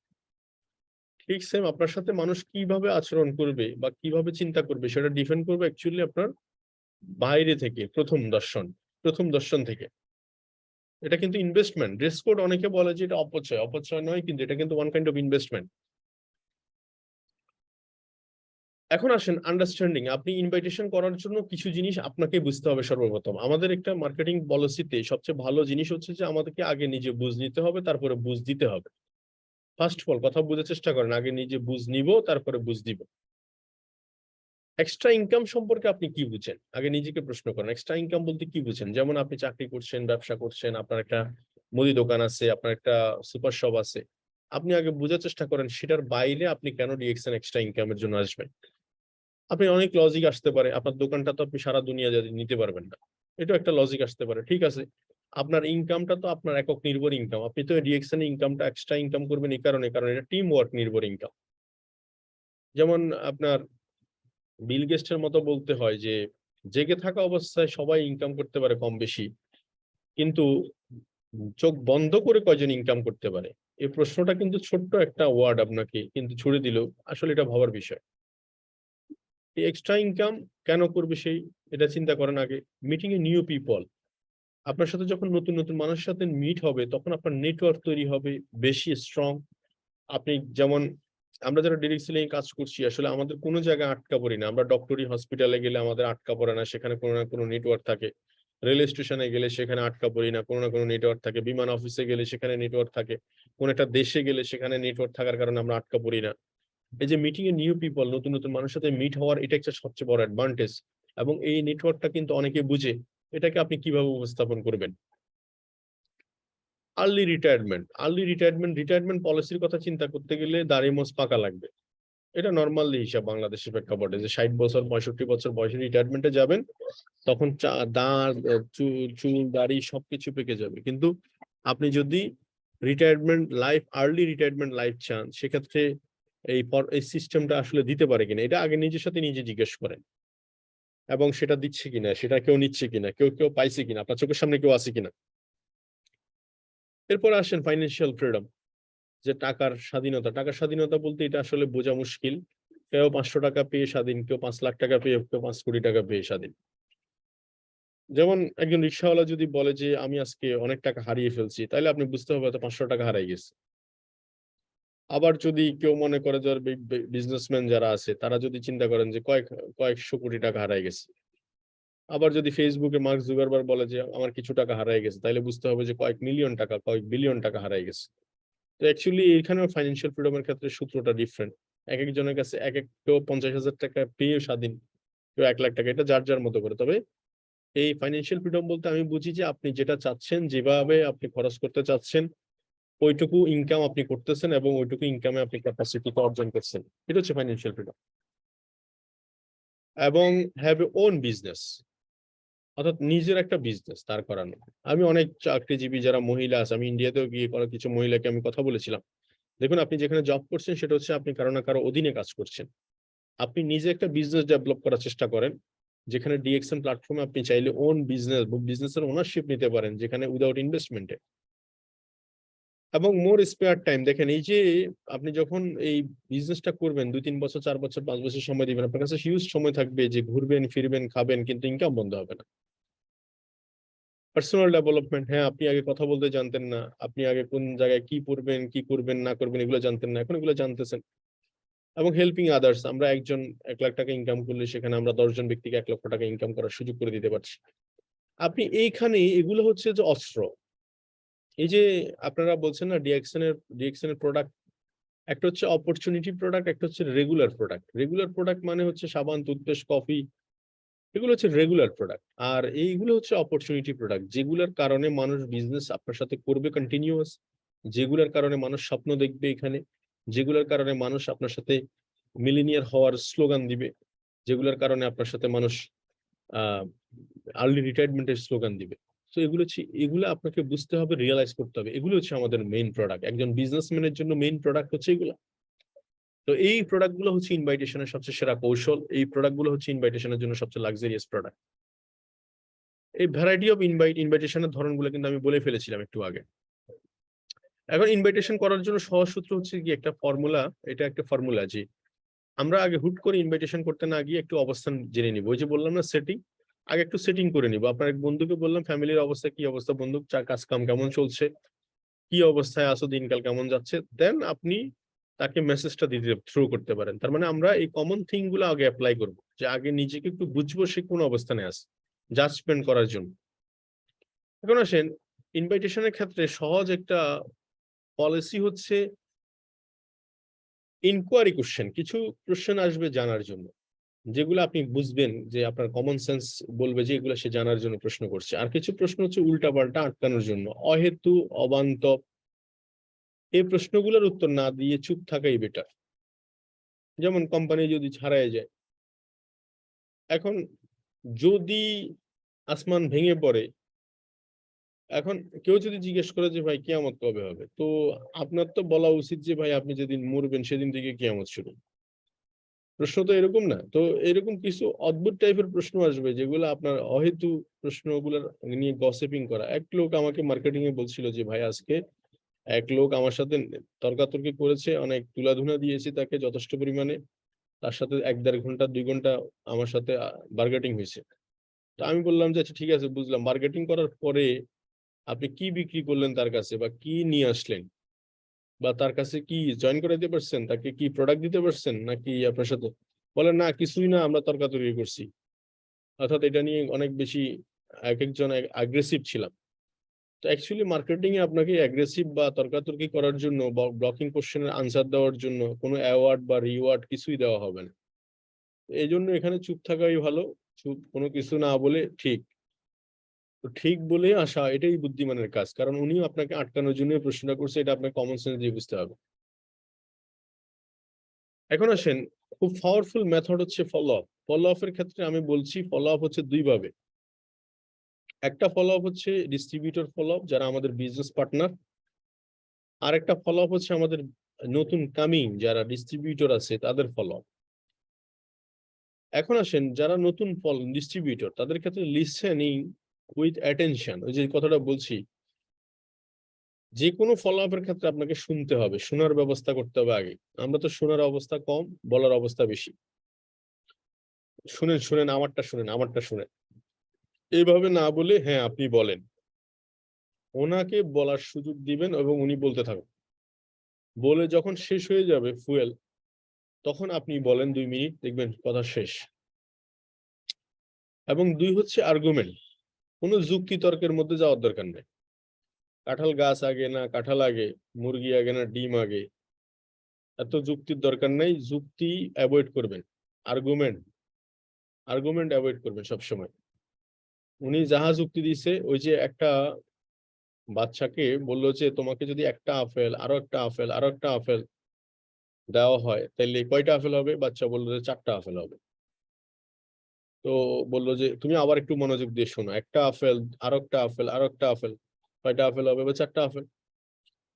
S1: ঠিক সেম আপনার সাথে মানুষ কিভাবে আচরণ করবে বা কিভাবে চিন্তা করবে সেটা ডিপেন্ড করবে অ্যাকচুয়ালি আপনার বাইরে থেকে, প্রথম দর্শন থেকে। এটা কিন্তু ইনভেস্টমেন্ট। ড্রেস কোড অনেকে বলে যে এটা অপচয়, অপচয় নয় কিন্তু এটা কিন্তু ওয়ান কাইন্ড অফ ইনভেস্টমেন্ট। এখন আসেন আন্ডারস্ট্যান্ডিং। আপনি ইনভাইটেশন করার জন্য কিছু জিনিস আপনাকে বুঝতে হবে সর্বপ্রথম। আমাদের একটা মার্কেটিং পলিসিতে সবচেয়ে ভালো জিনিস হচ্ছে যে আমাদেরকে আগে নিজে বুঝ নিতে হবে, তারপরে বুঝ দিতে হবে। ফার্স্ট অফ অল কথা বুঝার চেষ্টা করেন। আগে নিজে বুঝ নিব, তারপরে বুঝ দিব। এক্সট্রা ইনকাম সম্পর্কে আপনি কি বুঝেন? আগে নিজেকে প্রশ্ন করেন। এক্সট্রা ইনকাম বলতে কি বুঝেন? যেমন আপনি চাকরি করছেন, ব্যবসা করছেন, আপনার একটা মুদি দোকান আছে, আপনার একটা সুপার শপ আছে। আপনি আগে বুঝার চেষ্টা করেন সেটার বাইরে আপনি কেন ডিএক্সএন এক্সট্রা ইনকামের জন্য আসবেন। আপনি অনেক লজিক আসতে পারে। আপনার দোকানটা তো আপনি সারা দুনিয়া নিতে পারবেন না। এটাও একটা লজিক আসতে পারে। ঠিক আছে। আপনার ইনকামটা তো আপনার একক নির্ভর ইনকাম। আপনি তো ডিএক্সএন ইনকামটা এক্সট্রা ইনকাম করবেন এই কারণে, কারণ এটা টিম ওয়ার্ক নির্ভর ইনকাম। যেমন আপনার বিল গেটসের মতো বলতে হয় যে জেগে থাকা অবস্থায় সবাই ইনকাম করতে পারে কম বেশি, কিন্তু চোখ বন্ধ করে কয়জন ইনকাম করতে পারে? এই প্রশ্নটা কিন্তু ছোট্ট একটা ওয়ার্ড আপনাকে কিন্তু ছুড়ে দিল। আসলে এটা ভাবার বিষয়। এই এক্সট্রা ইনকাম কেন করবে সেই, এটা চিন্তা করেন আগে। মিটিং এ নিউ পিপল, আপনার সাথে যখন নতুন নতুন মানুষের সাথে মিট হবে তখন আপনার নেটওয়ার্ক তৈরি হবে বেশি স্ট্রং। আপনি যেমন আমরা যারা ডিরেক্ট সেলিং এ কাজ করছি আসলে আমাদের কোনো জায়গায় আটকা পড়ি না। আমরা ডক্টরি হসপিটালে গেলে আমাদের আটকা পড়ে না, সেখানে কোনো না কোনো নেটওয়ার্ক থাকে। রেল স্টেশনে গেলে সেখানে আটকা পড়ি না, কোনো না কোনো নেটওয়ার্ক থাকে। বিমান অফিসে গেলে সেখানে নেটওয়ার্ক থাকে। কোন একটা দেশে গেলে সেখানে নেটওয়ার্ক থাকার কারণে আমরা আটকা পড়ি না। এই যে মিটিং এ নিউ পিপল, নতুন নতুন মানুষের সাথে মিট হওয়ার, এটা একটা সবচেয়ে বড় অ্যাডভান্টেজ। এবং এই নেটওয়ার্কটা কিন্তু অনেকে বুঝে। এটাকে আপনি কিভাবে উপস্থাপন করবেন? রিটায়ারমেন্ট পলিসির কথা চিন্তা করতে গেলে দাড়ি মোছ পাকা লাগবে। এটা নরমালি হিসাব বাংলাদেশের প্রেক্ষাপটে যে ৬০ বছর ৬৫ বছর বয়সে রিটায়ারমেন্টে যাবেন, তখন দাঁড়, চুল, দাড়ি সবকিছু পেকে যাবে। কিন্তু আপনি যদি আর্লি রিটায়ারমেন্ট লাইফ চান, সেক্ষেত্রে এই সিস্টেমটা আসলে দিতে পারে কিনা, এটা আগে নিজের সাথে নিজে জিজ্ঞেস করেন। এবং সেটা দিচ্ছে কিনা, সেটা কেউ নিচ্ছে কিনা, কেউ পাইছে কিনা, আপনার চোখের সামনে কেউ আছে কিনা। এরপর আসেন ফাইন্যান্সিয়াল ফ্রিডম, যে টাকার স্বাধীনতা বলতে এটা আসলে বোঝা মুশকিল। কেউ ৫০০ টাকা পেয়ে স্বাধীন, কেউ ৫ লাখ টাকা পেয়ে, কেউ ৫ কোটি টাকা পেয়ে স্বাধীন। যেমন একজন রিক্শাওয়ালা যদি বলে যে আমি আজকে অনেক টাকা হারিয়ে ফেলছি, তাহলে আপনি বুঝতে হবে হয়তো ৫০০ টাকা হারাই গেছে। আবার যদি কেউ মনে করে যে বিজনেসম্যান যারা আছে তারা যদি চিন্তা করেন যে কয়েকশো কোটি টাকা হারাই গেছে। আবার যদি ফেসবুকে মার্ক জুকারবার্গ বলে যে আমার কিছু টাকা হারাই গেছে, তাহলে বুঝতে হবে যে কয়েক মিলিয়ন টাকা, কয়েক বিলিয়ন টাকা হারাই গেছে। তো অ্যাকচুয়ালি এখানেও ফাইন্যান্সিয়াল ফ্রিডমের ক্ষেত্রে সূত্রটা ডিফারেন্ট। একেকজনের কাছে কেউ ৫০,০০০ টাকা পেয়ে স্বাধীন, কেউ ১,০০,০০০ টাকা। এটা যার যার মতো করে। তবে এই ফাইন্যান্সিয়াল ফ্রিডম বলতে আমি বুঝি যে আপনি যেটা চাচ্ছেন, যেভাবে আপনি খরচ করতে চাচ্ছেন, ওইটুকু ইনকাম আপনি করতেছেন এবং ওইটুকু ইনকামে আপনি ক্যাপাসিটিটা অর্জন করছেন। এটা হচ্ছে ফাইন্যান্সিয়াল ফ্রিডম। এবং হ্যাভ এ ওন বিজনেস, অর্থাৎ নিজের একটা বিজনেস দাঁড় করানো। আমি অনেক চাকরিজীবী যারা মহিলা আছে, আমি ইন্ডিয়াতেও গিয়ে করা কিছু মহিলাকে আমি কথা বলেছিলাম। দেখুন, আপনি যেখানে জব করছেন সেটা হচ্ছে আপনি কারো না কারো অধীনে কাজ করছেন। আপনি নিজে একটা বিজনেস ডেভেলপ করার চেষ্টা করেন, যেখানে ডিএক্সএন প্ল্যাটফর্মে আপনি চাইলে বিজনেসের ওনারশিপ নিতে পারেন, যেখানে উইদাউট ইনভেস্টমেন্টে। এবং মোর স্পেয়ার টাইম, দেখেন এই যে আপনি যখন এই বিজনেসটা করবেন ২-৩ বছর, ৪ বছর, ৫ বছর সময় দিবেন, আপনার কাছে হিউজ সময় থাকবে যে ঘুরবেন, ফিরবেন, খাবেন, কিন্তু ইনকাম বন্ধ হবে না। পার্সোনাল ডেভেলপমেন্ট, হ্যাঁ, আপনি আগে কথা বলতে জানতেন না, আপনি আগে কোন জায়গায় কি পড়বেন, কি করবেন না করবেন এগুলো জানতেন না, এখন এগুলো জানতেছেন। এবং হেল্পিং আদার্স, আমরা একজন ১,০০,০০০ টাকা ইনকাম করলে সেখানে আমরা ১০ জন ব্যক্তিকে ১,০০,০০০ টাকা ইনকাম করার সুযোগ করে দিতে পারছি। আপনি এইখানে এগুলো হচ্ছে যে অস্ত্র। এই যে আপনারা বলছেন না ডিএক্সএন এর প্রোডাক্ট, একটা হচ্ছে অপরচুনিটি প্রোডাক্ট, একটা হচ্ছে রেগুলার প্রোডাক্ট। রেগুলার প্রোডাক্ট মানে হচ্ছে সাবান, টুথপেস্ট, কফি, এগুলো হচ্ছে রেগুলার প্রোডাক্ট। আর এইগুলো হচ্ছে অপরচুনিটি প্রোডাক্ট, যেগুলোর কারণে মানুষ বিজনেস আপনার সাথে করবে কন্টিনিউয়াস, যেগুলোর কারণে মানুষ স্বপ্ন দেখবে এখানে, যেগুলোর কারণে মানুষ আপনার সাথে মিলিনিয়ার হওয়ার স্লোগান দিবে, যেগুলোর কারণে আপনার সাথে মানুষ আহ আর্লি রিটায়ারমেন্টের স্লোগান দিবে। তো এগুলো আপনাকে বুঝতে হবে, রিয়েলাইজ করতে হবে, এগুলো হচ্ছে আমাদের মেইন প্রোডাক্ট। একজন বিজনেসম্যানের জন্য মেইন প্রোডাক্ট হচ্ছে এগুলো। তো এই প্রোডাক্ট গুলো হচ্ছে ইনভাইটেশনের সবচেয়ে সেরা কৌশল, এই প্রোডাক্ট গুলো হচ্ছে ইনভাইটেশনের জন্য সবচেয়ে লাক্সারিয়াস প্রোডাক্ট। এই ভ্যারাইটি অফ ইনভাইটেশনের ধরনগুলো কিন্তু আমি বলে ফেলেছিলাম একটু আগে। এখন ইনভাইটেশন করার জন্য সহজ সূত্র হচ্ছে কি একটা ফর্মুলা, এটা একটা ফর্মুলা যে আমরা আগে হুট করে ইনভাইটেশন করতে না গিয়ে একটু অবস্থান জেনে নিব। ওই যে বললাম না সেটিং, আগে একটু সেটিং করে নিব। আপনার এক বন্ধুকে বললাম ফ্যামিলির অবস্থা কি অবস্থা, বন্ধু কাজ কাম কেমন চলছে, কি অবস্থায় আছো, দিনকাল কেমন যাচ্ছে, দেন আপনি তাকে মেসেজটা দিতে থ্রু করতে পারেন। তার মানে আমরা এই কমন থিং গুলো আগে অ্যাপ্লাই করবো, যে আগে নিজেকে একটু বুঝবো সে কোন অবস্থানে আছে, জাজমেন্ট করার জন্য। এখন আসেন ইনভাইটেশনের ক্ষেত্রে সহজ একটা পলিসি হচ্ছে ইনকোয়ারি কোশ্চেন। কিছু কোশ্চেন আসবে জানার জন্য, যেগুলো আপনি বুঝবেন যে আপনার কমন সেন্স বলবে যে এগুলো সে জানার জন্য প্রশ্ন করছে। আর কিছু প্রশ্ন হচ্ছে উল্টাপাল্টা আটকানোর জন্য, অহেতু অবান্তর। এই প্রশ্নগুলোর উত্তর না দিয়ে চুপ থাকাই বেটার। যেমন কোম্পানি যদি ছাড়াই যায়, এখন যদি আসমান ভেঙে পড়ে, এখন কেউ যদি জিজ্ঞেস করে যে ভাই কিয়ামত কবে হবে, তো আপনার তো বলা উচিত যে ভাই আপনি যেদিন মরবেন সেদিন থেকে কিয়ামত শুরু। প্রশ্ন তো এরকম না। তো এরকম কিছু অদ্ভুত টাইপের প্রশ্ন আসবে যেগুলো আপনার অহেতু প্রশ্নগুলো নিয়ে গসিপিং করা। এক লোক আমাকে মার্কেটিং এ বলছিল যে ভাই আজকে এক লোক আমার সাথে তর্কাতর্কি করেছে, অনেক তুলাধুনা দিয়েছি তাকে যথেষ্ট পরিমাণে, তার সাথে ১-১.৫ ঘন্টা ২ ঘন্টা আমার সাথে বার্গেটিং হয়েছে। তো আমি বললাম যে আচ্ছা ঠিক আছে বুঝলাম, মার্কেটিং করার পরে আপনি কি বিক্রি করলেন তার কাছে, বা কি নিয়ে আসলেন, বা তার কাছে কি জয়েন করে দিতে পারছেন, তাকে কি প্রোডাক্ট দিতে পারছেন, নাকি আপনার সাথে বলেন না কিছুই না আমরা তর্কাতর্কি করছি। অর্থাৎ এটা নিয়ে অনেক বেশি এক একজন অ্যাগ্রেসিভ ছিলাম। তো অ্যাকচুয়ালি মার্কেটিং এ আপনাকে অ্যাগ্রেসিভ বা তর্কাতর্কি করার জন্য বা ব্লকিং কোশ্চেনের আনসার দেওয়ার জন্য কোনো অ্যাওয়ার্ড বা রিওয়ার্ড কিছুই দেওয়া হবে না। এই জন্য এখানে চুপ থাকাই ভালো, চুপ কোনো কিছু না বলে ঠিক, তো ঠিক বলে আসা এটাই বুদ্ধিমানের কাজ। কারণ উনিও আপনাকে আটকানোর জন্য প্রশ্নটা করছে, এটা আপনাকে কমন সেন্স দিয়ে বুঝতে হবে। এখন আসেন খুব পাওয়ারফুল মেথড হচ্ছে ফলো আপ। ফলো আপ এর ক্ষেত্রে আমি বলছি ফলো আপ হচ্ছে দুই ভাবে। একটা ফলো আপ হচ্ছে ডিস্ট্রিবিউটর ফলো আপ, যারা আমাদের বিজনেস পার্টনার। আর একটা ফলো আপ হচ্ছে আমাদের নতুন কামিং যারা ডিস্ট্রিবিউটর আছে তাদের ফলো আপ। এখন আসেন যারা নতুন ডিস্ট্রিবিউটর, তাদের ক্ষেত্রে লিসেনিং উইথ অ্যাটেনশন, ওই যে কথাটা বলছি, যে কোনো ফলো আপের ক্ষেত্রে আপনাকে শুনতে হবে, শোনার ব্যবস্থা করতে হবে আগে। আমরা তো শোনার অবস্থা কম, বলার অবস্থা বেশি। শুনেন শুনেন আমারটা শুনেন, আমারটা শুনেন, এইভাবে না বলে হ্যাঁ আপনি বলেন, ওনাকে বলার সুযোগ দিবেন এবং উনি বলতে থাকুন। বলে যখন শেষ হয়ে যাবে ফুয়েল, তখন আপনি বলেন ২ মিনিট, দেখবেন কথা শেষ। এবং দুই হচ্ছে আর্গুমেন্ট, কোনো যুক্তি তর্কের মধ্যে যাওয়ার দরকার নেই। কাঁঠাল গাছ আগে না কাঁঠাল আগে, মুরগি আগে না ডিম আগে, এত যুক্তির দরকার নেই। যুক্তি অ্যাভয়েড করবেন, আর্গুমেন্ট আর্গুমেন্ট অ্যাভয়েড করবেন সবসময়। উনি যাহা যুক্তি দিছে, ওই যে একটা বাচ্চাকে বললো যে তোমাকে যদি একটা আপেল আরো একটা আপেল আরো একটা আপেল দেওয়া হয় তাহলে কয়টা আপেল হবে, বাচ্চা বললো যে 4টা আপেল হবে। তো বললো যে তুমি আবার একটু মনোযোগ দিয়ে শোনো, একটা আপেল আরো একটা আপেল আরো একটা আপেল, কয়টা আপেল হবে, বা 4টা আপেল।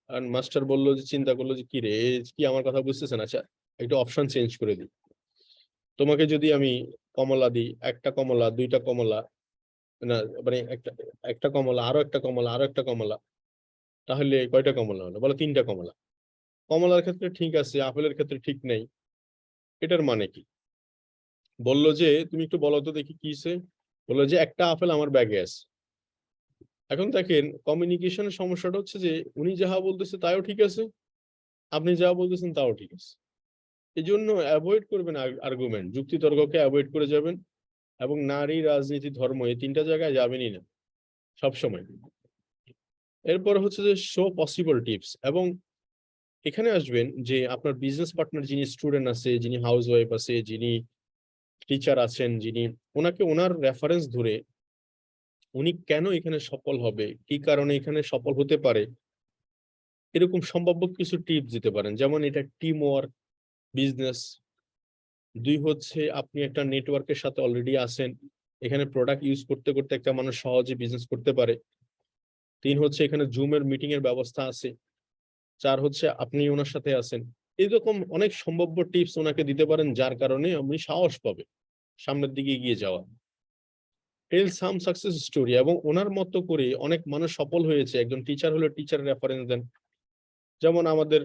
S1: আর মাস্টার বললো যে চিন্তা করলো যে কি রে, কি আমার কথা বুঝতেছেন, আচ্ছা একটু অপশন চেঞ্জ করে দিই। তোমাকে যদি আমি কমলা দিই, একটা কমলা, 2টা কমলা, না মানে একটা একটা কমলা আরো একটা কমলা আরো একটা কমলা, তাহলে কয়টা কমলা হলো, বলো 3টা কমলা। কমলার ক্ষেত্রে ঠিক আছে, আপেলের ক্ষেত্রে ঠিক নেই, এটার মানে কি? বললো যে তুমি একটু বলো তো দেখি কি হইছে। বললো যে একটা আপেল আমার ব্যাগে আছে। এখন দেখেন কমিউনিকেশনের সমস্যাটা হচ্ছে যে উনি যাহা বলতেছে তাও ঠিক আছে, আপনি যা বলতেছেন তাও ঠিক আছে। এই জন্য অ্যাভয়েড করবেন আর্গুমেন্ট, যুক্তি তর্ককে অ্যাভয়েড করে যাবেন। এবং নারী, রাজনীতি, ধর্ম এই 3টা জায়গায় যাবেনই না সবসময়। এরপর হচ্ছে যে শো পসিবল টিপস, এবং এখানে আসবেন যে আপনার বিজনেস পার্টনার যিনি স্টুডেন্ট আছে, যিনি হাউস ওয়াইফ আছে, যিনি টিচার আছেন, যিনি ওনাকে ওনার রেফারেন্স ধরে উনি কেন এখানে সফল হবে, কি কারণে এখানে সফল হতে পারে, এরকম সম্ভাব্য কিছু টিপস দিতে পারেন। যেমন এটা টিম ওয়ার্ক বিজনেস, 2 হচ্ছে আপনি একটা নেটওয়ার্কের সাথে অলরেডি আছেন, এখানে প্রোডাক্ট ইউজ করতে করতে একটা মানুষ সহজে বিজনেস করতে পারে। 3 হচ্ছে এখানে জুমের মিটিং এর ব্যবস্থা আছে। 4 হচ্ছে আপনি ওনার সাথে আছেন। এরকম অনেক সম্ভাব্য টিপস ওনাকে দিতে পারেন, যার কারণে আপনি সাহস পাবে সামনের দিকে এগিয়ে যাওয়া। টেল সাম সাকসেস স্টোরি, এবং ওনার মতো করে অনেক মানুষ সফল হয়েছে। একজন টিচার হলে টিচারের রেফারেন্স দেন। যেমন আমাদের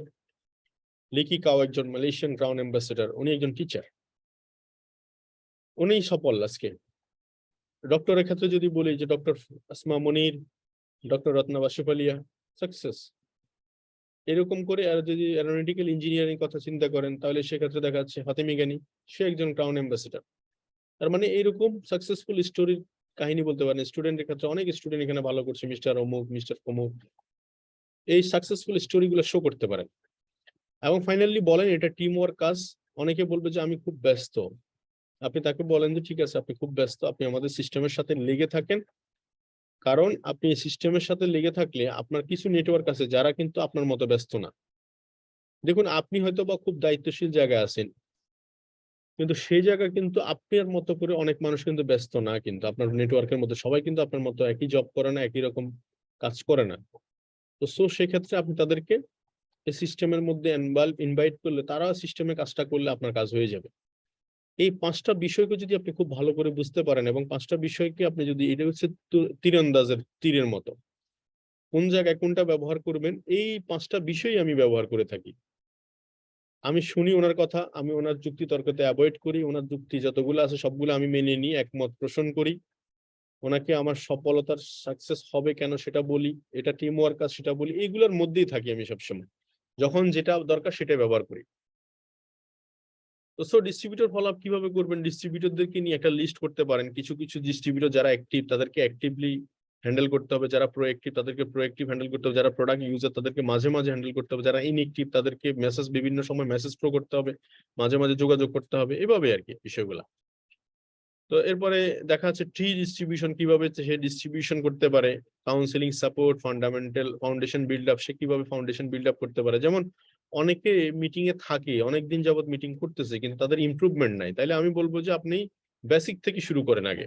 S1: লিকি কাও একজন মালয়েশিয়ান ক্রাউন অ্যাম্বাসেডর, উনি একজন টিচার, উনিই সফল আজকে। ডক্টরের ক্ষেত্রে যদি বলি যে ডক্টর আসমা মনির, ডক্টর রত্না বাসুপালিয়া সাকসেস। এরকম করে আর যদি অ্যারোনটিক্যাল ইঞ্জিনিয়ারিং কথা চিন্তা করেন, তাহলে সেক্ষেত্রে দেখা যাচ্ছে ফাতেমি গানি, সে একজন ক্রাউন অ্যাম্বাসেডর। তার মানে এইরকম সাকসেসফুল স্টোরির কাহিনী বলতে পারেন। স্টুডেন্টের ক্ষেত্রে অনেক স্টুডেন্ট এখানে ভালো করছে, মিস্টার অমুক, মিস্টার অমুক, এই সাকসেসফুল স্টোরি গুলো শো করতে পারেন। এবং ফাইনালি বলেন এটা টিম ওয়ার্ক কাজ। অনেকে বলবে যে আমি খুব ব্যস্ত, আপনি তাকে বলেন যে ঠিক আছে আপনি খুব ব্যস্ত, আপনি আমাদের সিস্টেমের সাথে লেগে থাকেন, কারণ আপনি সিস্টেমের সাথে লেগে থাকলে আপনার কিছু নেটওয়ার্ক আছে যারা কিন্তু আপনার মতো ব্যস্ত না। দেখুন আপনি হয়তো বা খুব দায়িত্বশীল জায়গায় আছেন, কিন্তু সেই জায়গা কিন্তু আপনার মতো করে অনেক মানুষ কিন্তু ব্যস্ত না, কিন্তু আপনার নেটওয়ার্কের মধ্যে সবাই কিন্তু আপনার মতো একই জব করে না, একই রকম কাজ করে না। তো সেক্ষেত্রে আপনি তাদেরকে এই সিস্টেমের মধ্যে ইনভাইট করলে তারা সিস্টেমে কাজটা করলে আপনার কাজ হয়ে যাবে। এই 5টা বিষয়কে যদি আপনি খুব ভালো করে বুঝতে পারেন, এবং 5টা বিষয়কে আপনি যদি, এটা হচ্ছে তীরন্দাজের তীরের মতো, কোন জায়গায় কোনটা ব্যবহার করবেন, এই 5টা বিষয়ই আমি ব্যবহার করে থাকি। আমি শুনি ওনার কথা, আমি ওনার যুক্তি তর্কতে অ্যাভয়েড করি, ওনার যুক্তি যতগুলো আছে সবগুলো আমি মেনে নিই, একমত পোষণ করি, ওনাকে আমার সফলতার সাকসেস হবে কেন সেটা বলি, এটা টিম ওয়ার্ক কাজ সেটা বলি, এইগুলোর মধ্যেই থাকি আমি সবসময়। যখন যেটা দরকার সেটাই ব্যবহার করি। তো ডিস্ট্রিবিউটর ফলো আপ কিভাবে করবেন? ডিস্ট্রিবিউটরদেরকে নিয়ে একটা লিস্ট করতে পারেন। কিছু কিছু ডিস্ট্রিবিউটর যারা অ্যাক্টিভ তাদেরকে অ্যাক্টিভলি হ্যান্ডেল করতে হবে, যারা প্রোঅ্যাক্টিভ তাদেরকে প্রোঅ্যাক্টিভ হ্যান্ডেল করতে হবে, যারা প্রোডাক্ট ইউজার তাদেরকে মাঝে মাঝে হ্যান্ডেল করতে হবে, যারা ইনঅ্যাক্টিভ তাদেরকে মেসেজ বিভিন্ন সময় মেসেজ প্রো করতে হবে, মাঝে মাঝে যোগাযোগ করতে হবে, এভাবে আর কি বিষয়গুলা। তো এরপরে দেখা যাচ্ছে ট্রি ডিস্ট্রিবিউশন কিভাবে সে ডিস্ট্রিবিউশন করতে পারে, counselling support, fundamental foundation build up, সে কিভাবে ফাউন্ডেশন বিল্ড আপ করতে পারে। যেমন অনেকে মিটিং এ থাকে, অনেকদিন যাবত মিটিং করতেছে কিন্তু তাদের ইমপ্রুভমেন্ট নাই, তাইলে আমি বলবো যে আপনি বেসিক থেকে শুরু করেন, আগে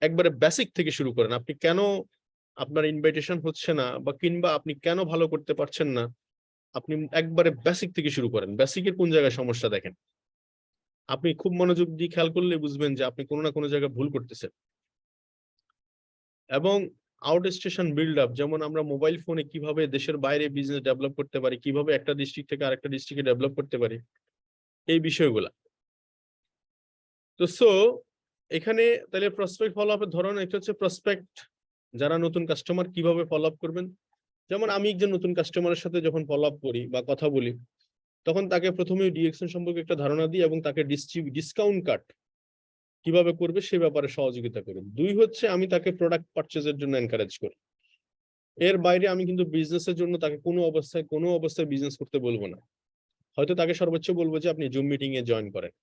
S1: একবারে বেসিক থেকে শুরু করেন। আপনি কেন আপনার ইনভাইটেশন হচ্ছে না, বা কিংবা আপনি কেন ভালো করতে পারছেন না, আপনি একবারে বেসিক থেকে শুরু করেন। বেসিকের কোন জায়গায় সমস্যা দেখেন, আপনি খুব মনোযোগ দিয়ে খেয়াল করলে বুঝবেন যে আপনি কোনো না কোনো জায়গায় ভুল করতেছেন। এবং আউট স্টেশন বিল্ড আপ, যেমন আমরা মোবাইল ফোনে কিভাবে দেশের বাইরে বিজনেস ডেভেলপ করতে পারি, কিভাবে একটা ডিস্ট্রিক্ট থেকে আরেকটা ডিস্ট্রিক্টে ডেভেলপ করতে পারি, এই বিষয়গুলা। তো এখানে তাহলে প্রসপেক্ট ফলো আপের ধরন একটা হচ্ছে প্রসপেক্ট, যারা নতুন কাস্টমার কিভাবে ফলো আপ করবেন। যেমন আমি একজন নতুন কাস্টমারের সাথে যখন ফলো আপ করি বা কথা বলি, তখন তাকে প্রথমে ডিএক্সএন সম্পর্কে একটা ধারণা দিই, এবং তাকে ডিসকাউন্ট কার্ড কিভাবে করবে সে ব্যাপারে সহযোগিতা করি। 2 হচ্ছে আমি তাকে প্রোডাক্ট পারচেজের জন্য এনকারেজ করি। এর বাইরে আমি কিন্তু বিজনেসের জন্য তাকে কোনো অবস্থায় বিজনেস করতে বলবো না। হয়তো তাকে সর্বোচ্চ বলবো যে আপনি জুম মিটিং এ জয়েন করেন।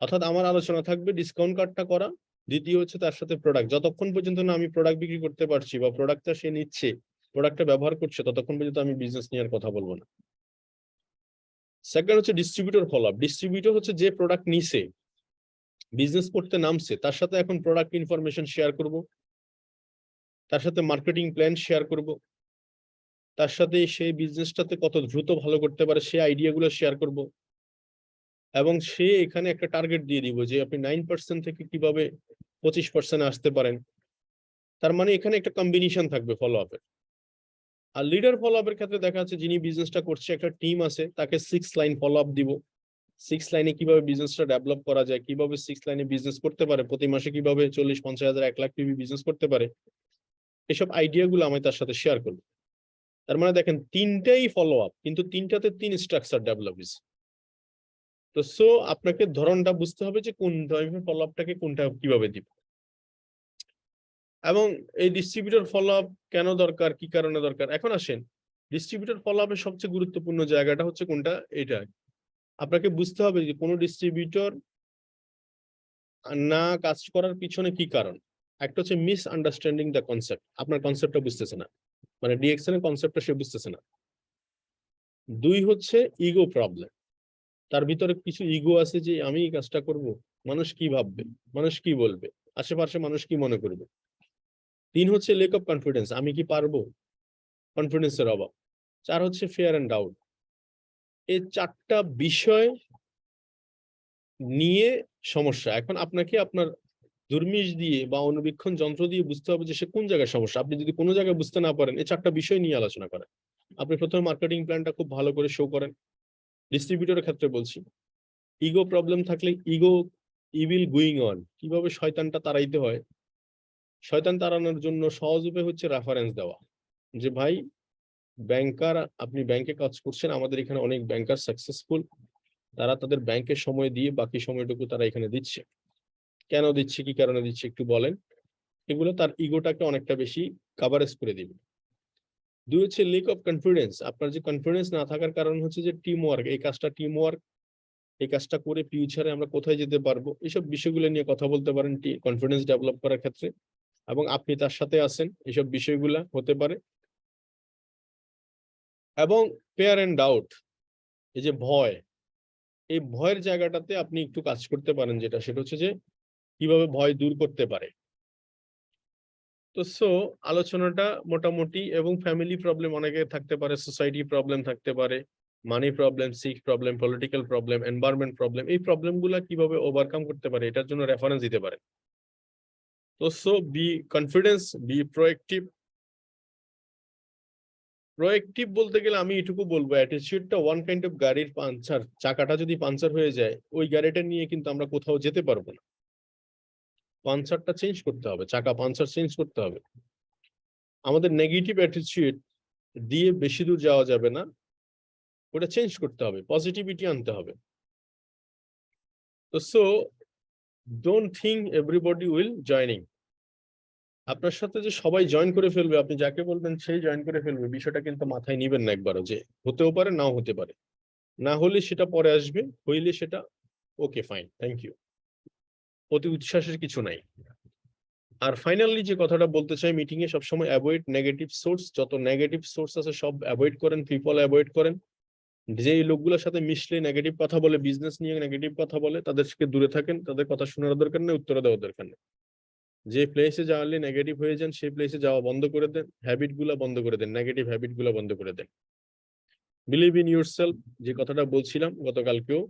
S1: অর্থাৎ আমার আলোচনা থাকবে ডিসকাউন্ট কার্ডটা করা, দ্বিতীয় হচ্ছে তার সাথে প্রোডাক্ট, যতক্ষণ পর্যন্ত না আমি প্রোডাক্ট বিক্রি করতে পারছি বা প্রোডাক্টটা সে নিচ্ছে, প্রোডাক্টটা ব্যবহার করছে, ততক্ষণ পর্যন্ত আমি বিজনেস নেওয়ার কথা বলবো না। সেকেন্ড হচ্ছে ডিস্ট্রিবিউটর ফলো আপ। ডিস্ট্রিবিউটর হচ্ছে যে প্রোডাক্ট নিছে, বিজনেস করতে নামছে, তার সাথে এখন প্রোডাক্ট ইনফরমেশন শেয়ার করব, তার সাথে মার্কেটিং প্ল্যান শেয়ার করব, তার সাথে সেই বিজনেসটাতে কত দ্রুত ভালো করতে পারে সে আইডিয়াগুলো শেয়ার করব, এবং সে এখানে একটা টার্গেট দিয়ে দিব যে আপনি 9% থেকে কিভাবে 25% আসতে পারেন। তার মানে এখানে একটা কম্বিনেশন থাকবে ফলো আপের। আর লিডার ফলো আপের ক্ষেত্রে দেখা যাচ্ছে যিনি বিজনেসটা করছে, একটা টিম আছে, তাকে 6 লাইন ফলো আপ দিব। 6 লাইনে কিভাবে বিজনেসটা ডেভেলপ করা যায়, কিভাবে 6 লাইনে বিজনেস করতে পারে, প্রতি মাসে কিভাবে 40-50 হাজার 1 লাখ পিবি বিজনেস করতে পারে, এসব আইডিয়াগুলো আমি তার সাথে শেয়ার করবো। তার মানে দেখেন 3টাই ফলো আপ, কিন্তু 3টাতে 3 স্ট্রাকচার ডেভেলপ হয়েছে। তো আপনাকে ধরনটা বুঝতে হবে যে কোন ধরনের ফলো আপটাকে কোনটা কিভাবে দিব। এবং এই ডিস্ট্রিবিউটর ফলো আপ কেন দরকার, কি কারণে দরকার? এখন আসেন, ডিস্ট্রিবিউটর ফলো আপের সবচেয়ে গুরুত্বপূর্ণ জায়গাটা হচ্ছে কোনটা? এটা আপনাকে বুঝতে হবে যে কোনো ডিস্ট্রিবিউটর না কাজ করার পিছনে কি কারণ। একটা হচ্ছে মিস আন্ডারস্ট্যান্ডিং দ্য কনসেপ্ট, আপনার কনসেপ্টটা বুঝতেছে না, মানে ডিএক্সএন এর কনসেপ্টটা সে বুঝতেছে না। 2 হচ্ছে ইগো প্রবলেম, তার ভিতরে কিছু ইগো আছে যে আমি এই কাজটা করব, মানুষ কি ভাববে, মানুষ কি বলবে, আশেপাশে মানুষ কি মনে করবে। 3 হচ্ছে লেক অফ কনফিডেন্স, আমি কি পারবো, কনফিডেন্সের অভাব। 4 হচ্ছে ফিয়ার এন্ড ডাউট। এই 4টা বিষয় নিয়ে সমস্যা। এখন আপনাকে আপনার দুর্মিশ দিয়ে বা অনুবীক্ষণ যন্ত্র দিয়ে বুঝতে হবে যে সে কোন জায়গায় সমস্যা। আপনি যদি কোনো জায়গায় বুঝতে না পারেন, এই 4টা বিষয় নিয়ে আলোচনা করেন। আপনি প্রথমে মার্কেটিং প্ল্যানটা খুব ভালো করে শো করেন। ডিস্ট্রিবিউটরের ক্ষেত্রে বলছি, ইগো প্রবলেম থাকলে ইভিল গোয়িং অন, কিভাবে শয়তানটা তাড়াইতে হয়। শয়তান তাড়ানোর জন্য সহজ উপায় হচ্ছে রেফারেন্স দেওয়া, যে ভাই ব্যাংকার, আপনি ব্যাংকে কাজ করছেন, আমাদের এখানে অনেক ব্যাংকার সাকসেসফুল, তারা তাদের ব্যাংকের সময় দিয়ে বাকি সময়টুকু তারা এখানে দিচ্ছে। কেন দিচ্ছে, কি কারণে দিচ্ছে একটু বলেন। এগুলো তার ইগোটাকে অনেকটা বেশি কাভারেজ করে দিবে। 2 হচ্ছে লেক অফ কনফিডেন্স, আপনার যে কনফিডেন্স না থাকার কারণ হচ্ছে যে টিম ওয়ার্ক, এই কাজটা টিম ওয়ার্ক, এই কাজটা করে ফিউচারে আমরা কোথায় যেতে পারবো, এইসব বিষয়গুলো নিয়ে কথা বলতে পারেন কনফিডেন্স ডেভেলপ করার ক্ষেত্রে, এবং আপনি তার সাথে আছেন, এইসব বিষয়গুলা হতে পারে। এবং ফিয়ার এন্ড ডাউট, এই যে ভয়, এই ভয়ের জায়গাটাতে আপনি একটু কাজ করতে পারেন, যেটা সেটা হচ্ছে যে কিভাবে ভয় দূর করতে পারে। তো আলোচনাটা মোটামুটি, এবং ফ্যামিলি প্রবলেম অনেকে থাকতে পারে, সোসাইটি প্রবলেম থাকতে পারে, money problem, sick problem, political problem, environment problem, এই প্রবলেম গুলা কিভাবে ওভারকাম করতে পারে এটার জন্য রেফারেন্স দিতে পারে। তো be confidence, be proactive. Proactive বলতে গেলে আমি এটুকু বলবো, অ্যাটিটিউডটা ওয়ান কাইন্ড অফ গাড়ির পাঞ্চার, চাকাটা যদি পাঞ্চার হয়ে যায়, ওই গাড়িটা নিয়ে কিন্তু আমরা কোথাও যেতে পারবো না। পাঞ্চারটা চেঞ্জ করতে হবে, চাকা পাঞ্চার চেঞ্জ করতে হবে। আমাদের নেগেটিভ অ্যাটিটিউড দিয়ে বেশি দূর যাওয়া যাবে না, ওটা চেঞ্জ করতে হবে, পজিটিভিটি আনতে হবে। তো don't think everybody will joining, আপনার সাথে যে সবাই জয়েন করে ফেলবে, আপনি যাকে বলবেন সেই জয়েন করে ফেলবে, বিষয়টা কিন্তু মাথায় নিবেন না একবারও, যে হতেও পারে নাও হতে পারে, না হলে সেটা পরে আসবে, হইলে সেটা ওকে ফাইন, থ্যাংক ইউ, অতি উচ্ছ্বাসের কিছু নাই। আর ফাইনালি যে কথাটা বলতে চাই, মিটিং এ সবসময় অ্যাভয়েড নেগেটিভ সোর্স, যত নেগেটিভ সোর্স আছে সব অ্যাভয়েড করেন, পিপল অ্যাভয়েড করেন। যে লোকগুলোর সাথে মিশলে নেগেটিভ কথা বলে, বিজনেস নিয়ে নেগেটিভ কথা বলে, তাদেরকে দূরে থাকেন, তাদের কথা শোনার দরকার নেই, উত্তর দেওয়ার দরকার নেই। যে প্লেসে যাওয়ালে নেগেটিভ হয়ে যান, সেই প্লেসে যাওয়া বন্ধ করে দেন, হ্যাবিট গুলা বন্ধ করে দেন, নেগেটিভ হ্যাবিট গুলা বন্ধ করে দেন। বিলিভ ইন ইউরসেলফ, যে কথাটা বলছিলাম গতকালকেও।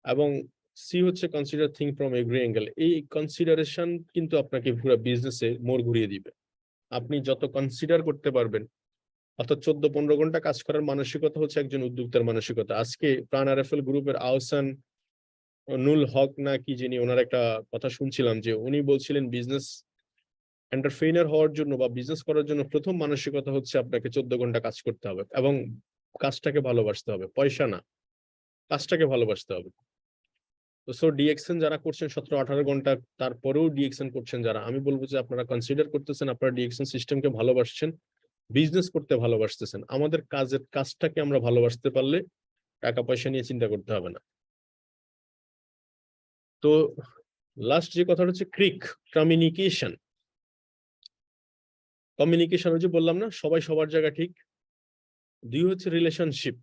S1: এবং সি হচ্ছে consider thing from every angle, এই কনসিডারেশন কিন্তু আপনাকে পুরো বিজনেসে মোড় ঘুরিয়ে দিবে। আপনি যত কনসিডার করতে পারবেন, অর্থাৎ 14-15 ঘন্টা কাজ করার মানসিকতা হচ্ছে একজন উদ্যোক্তার মানসিকতা। আজকে প্রাণ আরএফএল গ্রুপের আহসান নুল হক না কি যিনি, ওনার একটা কথা শুনছিলাম, যে উনি বলছিলেন বিজনেস এন্টারপ্রেনার হওয়ার জন্য বা বিজনেস করার জন্য প্রথম মানসিকতা হচ্ছে আপনাকে 14 ঘন্টা কাজ করতে হবে এবং কাজটাকে ভালোবাসতে হবে, পয়সা না, কাজটাকে ভালোবাসতে হবে। তো ডিএক্সএন যারা করছেন 17-18 ঘন্টা, তারপরেও ডিএক্সএন করছেন যারা, আমি বলবো যে আপনারা কনসিডার করতেছেন, আপনারা ডিএক্সএন সিস্টেমকে ভালোবাসছেন, বিজনেস করতে ভালোবাসতেছেন। আমাদের কাজটাকে আমরা ভালোবাসতে পারলে টাকা পয়সা নিয়ে চিন্তা করতে হবে না। তো লাস্ট যে কথাটা হচ্ছে ক্রিক, কমিউনিকেশন। কমিউনিকেশন ওই যে বললাম না, সবাই সবার জায়গা ঠিক। 2 হচ্ছে রিলেশনশিপ,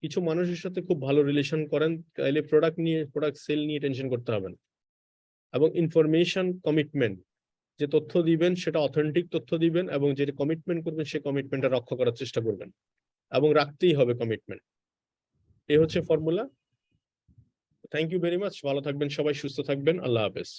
S1: কিছু মানুষের সাথে খুব ভালো রিলেশন করেন, তাইলে প্রোডাক্ট সেল নিয়ে টেনশন করতে হবে না। এবং ইনফরমেশন কমিটমেন্ট, যে তথ্য দিবেন সেটা অথেন্টিক তথ্য দিবেন, এবং যে কমিটমেন্ট করবেন সেই কমিটমেন্টটা রক্ষা করার চেষ্টা করবেন, এবং রাখতেই হবে কমিটমেন্ট। এই হচ্ছে formula. Thank you very much, ভালো থাকবেন সবাই, সুস্থ থাকবেন, আল্লাহ হাফেজ।